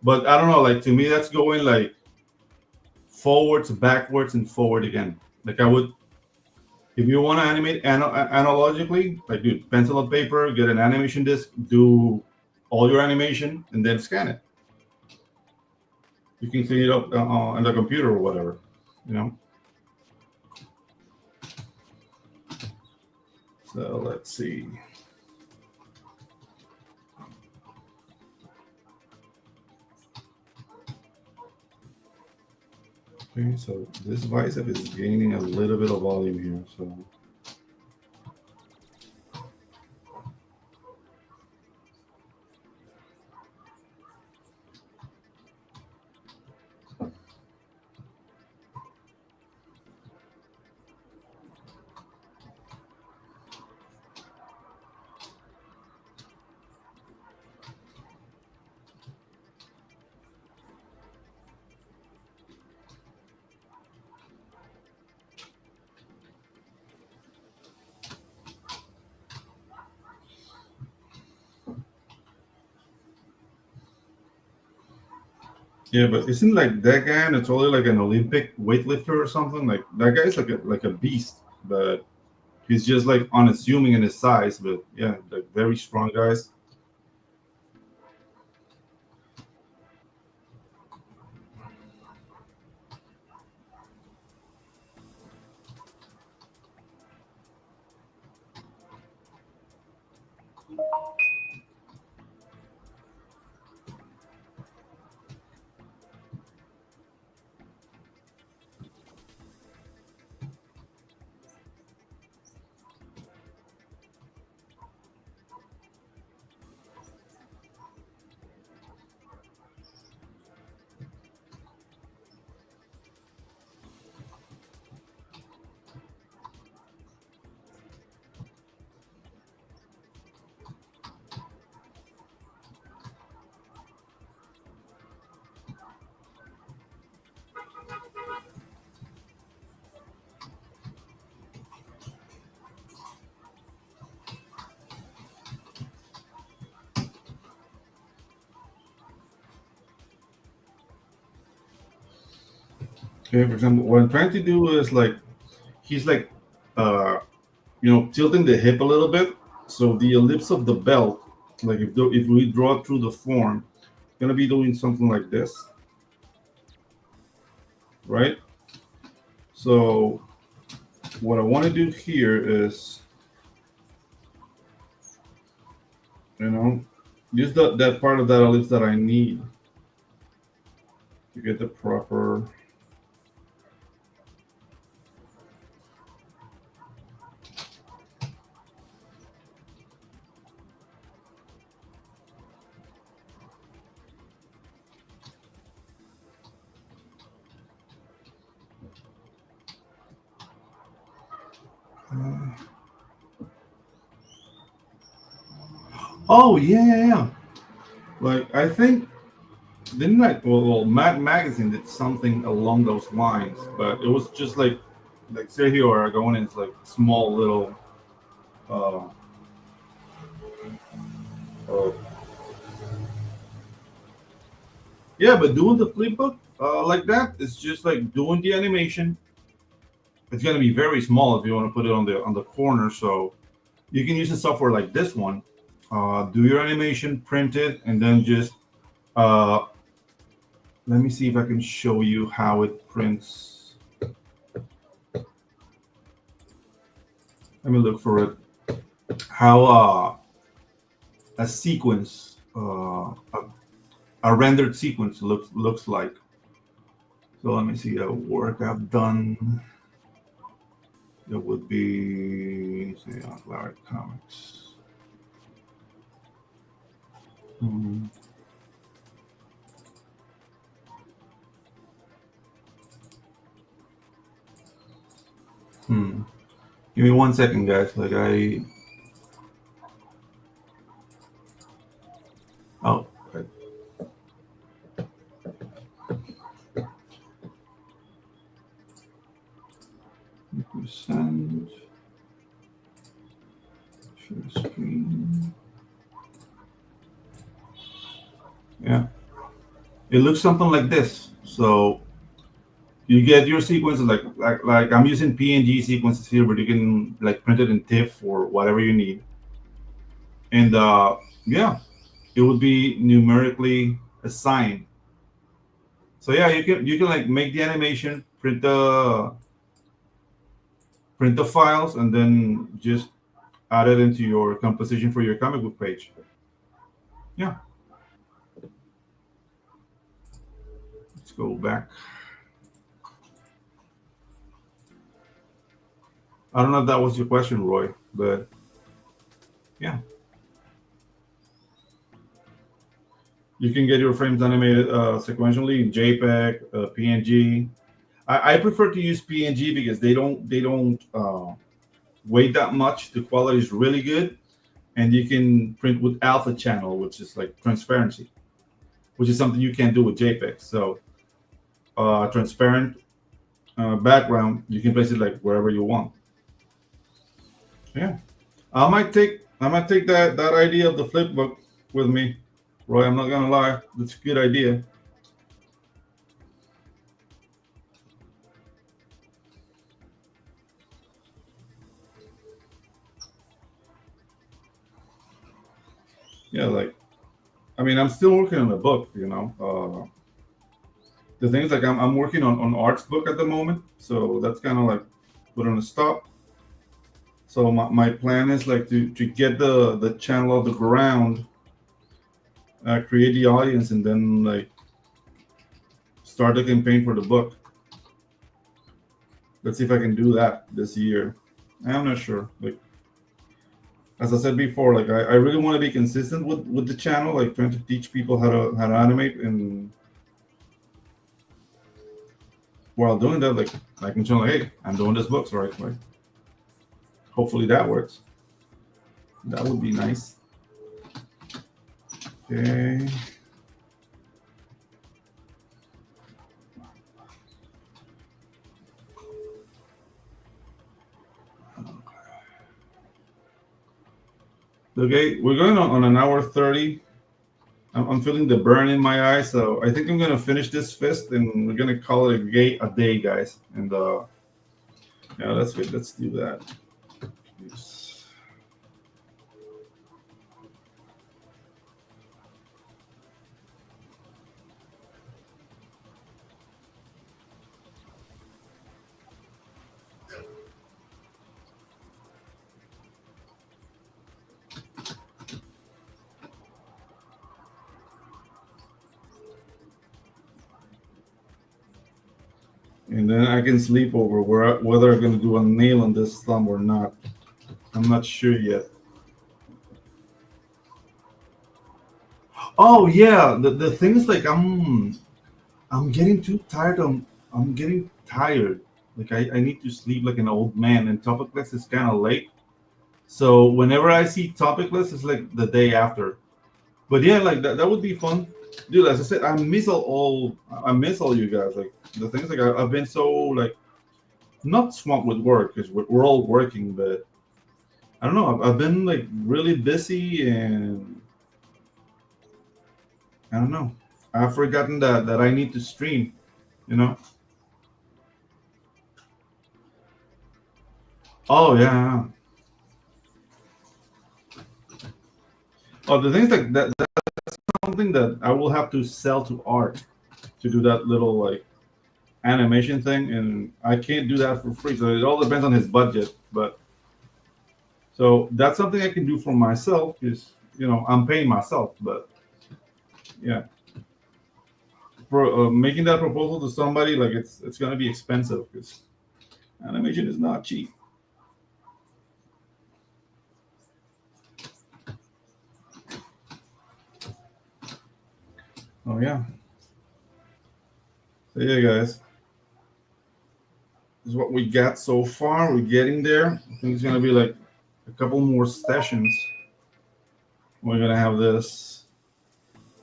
But I don't know. Like to me, that's going like forwards, backwards, and forward again. Like I would if you want to animate analogically, like do pencil and paper, get an animation disk, do all your animation, and then scan it. You can clean it up on the computer or whatever. You know. So let's see. Okay, so this bicep is gaining a little bit of volume here. So yeah, but isn't like that guy and it's only like an Olympic weightlifter or something? Like that guy's like a beast, but he's just like unassuming in his size. But yeah, like very strong guys. Okay, for example, what I'm trying to do is like he's like uh tilting the hip a little bit, so the ellipse of the belt, like if we draw it through the form, gonna be doing something like this, right? So what I want to do here is, you know, use that part of that ellipse that I need to get the proper. Uh, oh yeah. Like I think didn't like well Mad Magazine did something along those lines, but it was just like Sergio Aragone's like small little uh, uh yeah, but doing the flip book like that, it's just like doing the animation. It's gonna be very small if you want to put it on the corner. So you can use a software like this one. Do your animation, print it, and then just uh, let me see if I can show you how it prints. Let me look for it. How a sequence, a rendered sequence looks like. So let me see a work I've done. It would be say Larry Comics. Hmm. Hmm. Give me 1 second, guys. Like I oh right. Percent share screen. Yeah, it looks something like this. So you get your sequences like I'm using PNG sequences here, but you can like print it in TIFF or whatever you need. And yeah, it would be numerically assigned So yeah, you can like make the animation, print the files, and then just add it into your composition for your comic book page. Yeah, let's go back. I don't know if that was your question, Roy, but yeah, you can get your frames animated sequentially in JPEG, PNG. I prefer to use PNG because they don't weigh that much. The quality is really good, and you can print with alpha channel, which is like transparency, which is something you can't do with JPEG. So transparent background, you can place it like wherever you want. Yeah, I might take that idea of the flip book with me, Roy. I'm not gonna lie, that's a good idea. Yeah, like I mean, I'm still working on the book. The thing is, like I'm working on art's book at the moment, so that's kind of like put on a stop. So my plan is like to get the channel off the ground, create the audience, and then like start the campaign for the book. Let's see if I can do that this year. I'm not sure. Like as I said before, like I really want to be consistent with the channel, like trying to teach people how to animate, and while doing that, like I can show like, hey, I'm doing this book, so right? Like hopefully that works. That would be nice. Okay. Okay, we're going on an hour 30. I'm feeling the burn in my eye, so I think I'm gonna finish this fist, and we're gonna call it a day, guys. And yeah, that's good. Let's do that. Yes. And then I can sleep over whether I'm gonna do a nail on this thumb or not. I'm not sure yet. Oh yeah, the thing is like I'm getting too tired. I'm getting tired. Like I need to sleep like an old man, and topic list is kind of late. So whenever I see topic list, it's like the day after. But yeah, like that would be fun, dude. As I said, I miss all you guys. Like the things like I've been so like not swamped with work because we're all working, but I don't know. I've been like really busy, and I don't know. I've forgotten that I need to stream. You know. Oh yeah. Oh, the things like that's something that I will have to sell to art to do that little like animation thing, and I can't do that for free. So it all depends on his budget. But so that's something I can do for myself because I'm paying myself. But yeah, for making that proposal to somebody, like it's gonna be expensive because animation is not cheap. Oh yeah. So yeah, guys, this is what we got so far. We're getting there. I think it's gonna be like a couple more sessions. We're gonna have this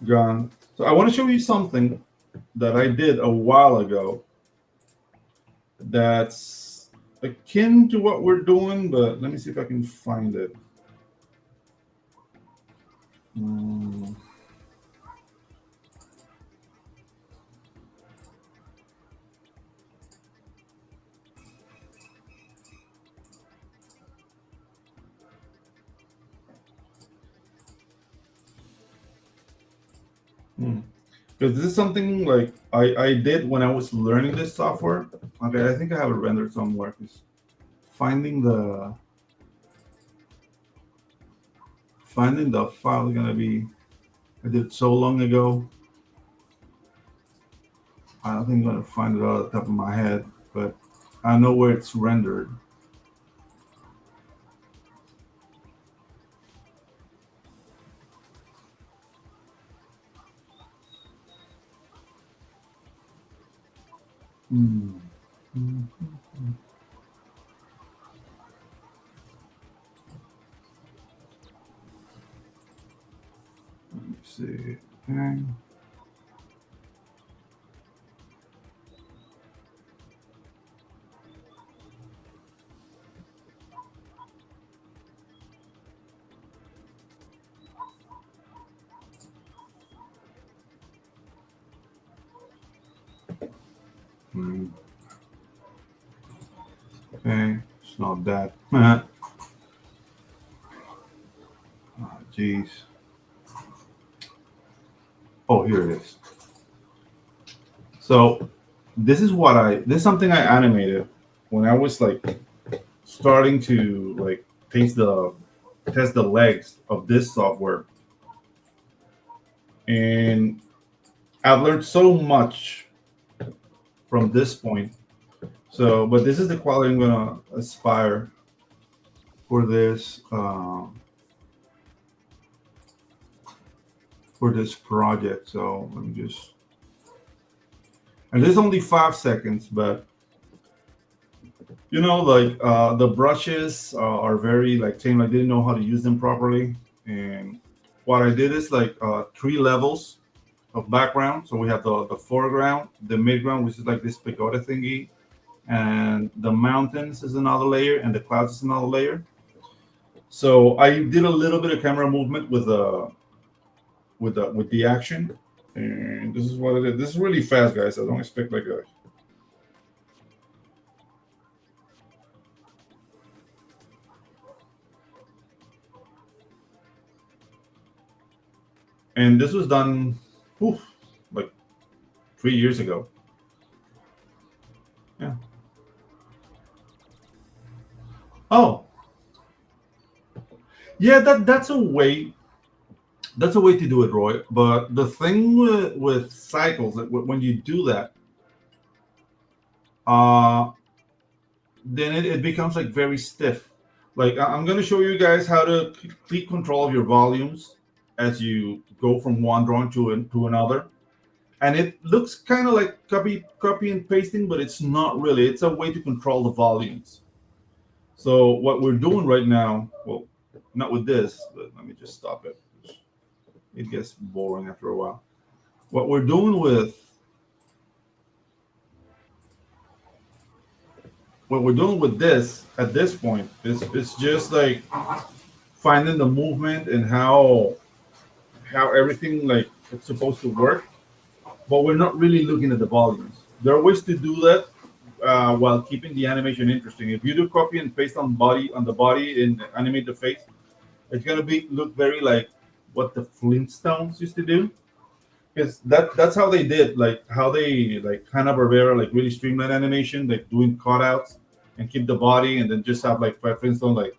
gone. So I want to show you something that I did a while ago that's akin to what we're doing, but let me see if I can find it. Mm, Because because this is something like I did when I was learning this software. Okay, I think I have it rendered somewhere. 'Cause finding the file is gonna be. I did so long ago. I don't think I'm gonna find it out at the top of my head, but I know where it's rendered. Hmm. Hmm. Let me see. Okay. Hmm. Okay. It's not that. Oh, jeez. Oh, here it is. So this is something I animated when I was like starting to like test the legs of this software, and I've learned so much from this point. So, but this is the quality I'm gonna aspire for this project. So let me just, and this is only 5 seconds, but like the brushes are very like tame. I didn't know how to use them properly, and what I did is like three levels of background. So we have the foreground, the midground, which is like this pagoda thingy, and the mountains is another layer, and the clouds is another layer. So I did a little bit of camera movement with the action, and this is what it is. This is really fast, guys. I don't expect like a. And this was done, oof, like 3 years ago. Yeah. Oh, yeah. That's a way. That's a way to do it, Roy. But the thing with cycles, that when you do that, uh, then it becomes like very stiff. Like I'm going to show you guys how to keep control of your volumes as you go from one drawing to another. And it looks kind of like copy and pasting, but it's not really. It's a way to control the volumes. So what we're doing right now, well, not with this, but let me just stop it. It gets boring after a while. What we're doing with this at this point is just like finding the movement and how everything like it's supposed to work, but we're not really looking at the volumes. There are ways to do that while keeping the animation interesting. If you do copy and paste on the body and animate the face, it's gonna be look very like what the Flintstones used to do. Because that's how they did, like how they like Hanna Barbera, like really streamline animation, like doing cutouts and keep the body, and then just have like Fred Flintstone, like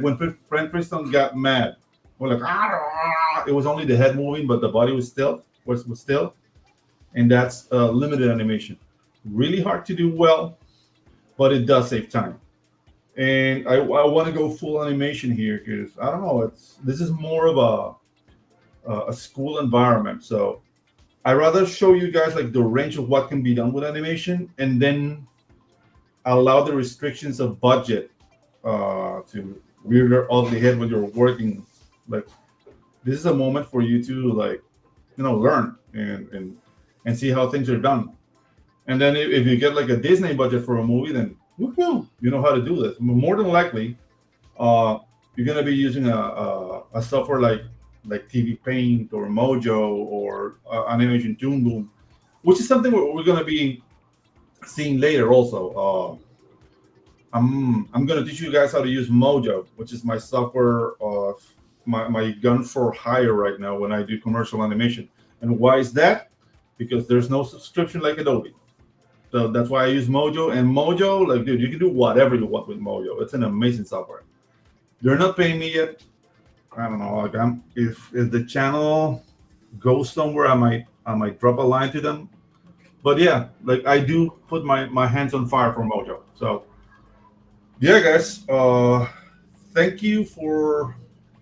when Fred Flintstone got mad, or like it was only the head moving, but the body was still, and that's limited animation. Really hard to do well, but it does save time. And I want to go full animation here because I don't know. This is more of a school environment, so I rather show you guys like the range of what can be done with animation, and then allow the restrictions of budget to rear their ugly head when you're working. Like this is a moment for you to like learn and see how things are done. And then if you get like a Disney budget for a movie, then woohoo, you know how to do this. More than likely, uh, you're gonna be using a software like TV Paint or Mojo or Animation Toon Boom, which is something we're gonna be seeing later. Also, I'm gonna teach you guys how to use Mojo, which is my software of my gun for hire right now when I do commercial animation. And why is that? because there's no subscription like Adobe. So that's why I use Mojo. And Mojo, like, dude, you can do whatever you want with Mojo. It's an amazing software. They're not paying me yet. I don't know. Like, if the channel goes somewhere, I might drop a line to them. But yeah, like I do put my hands on fire for Mojo. So yeah, guys. Thank you for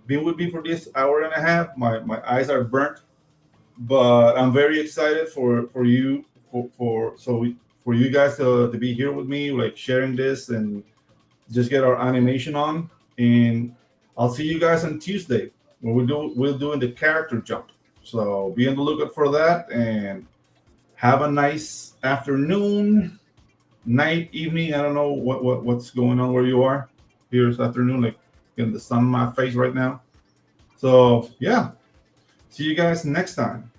being with me for this hour and a half. My eyes are burnt, but I'm very excited for you for you guys to be here with me, like sharing this and just get our animation on. And I'll see you guys on Tuesday when we're doing the character jump. So be on the lookout for that, and have a nice afternoon, night, evening. I don't know what's going on where you are. Here this afternoon, like in the sun on my face right now. So yeah, see you guys next time.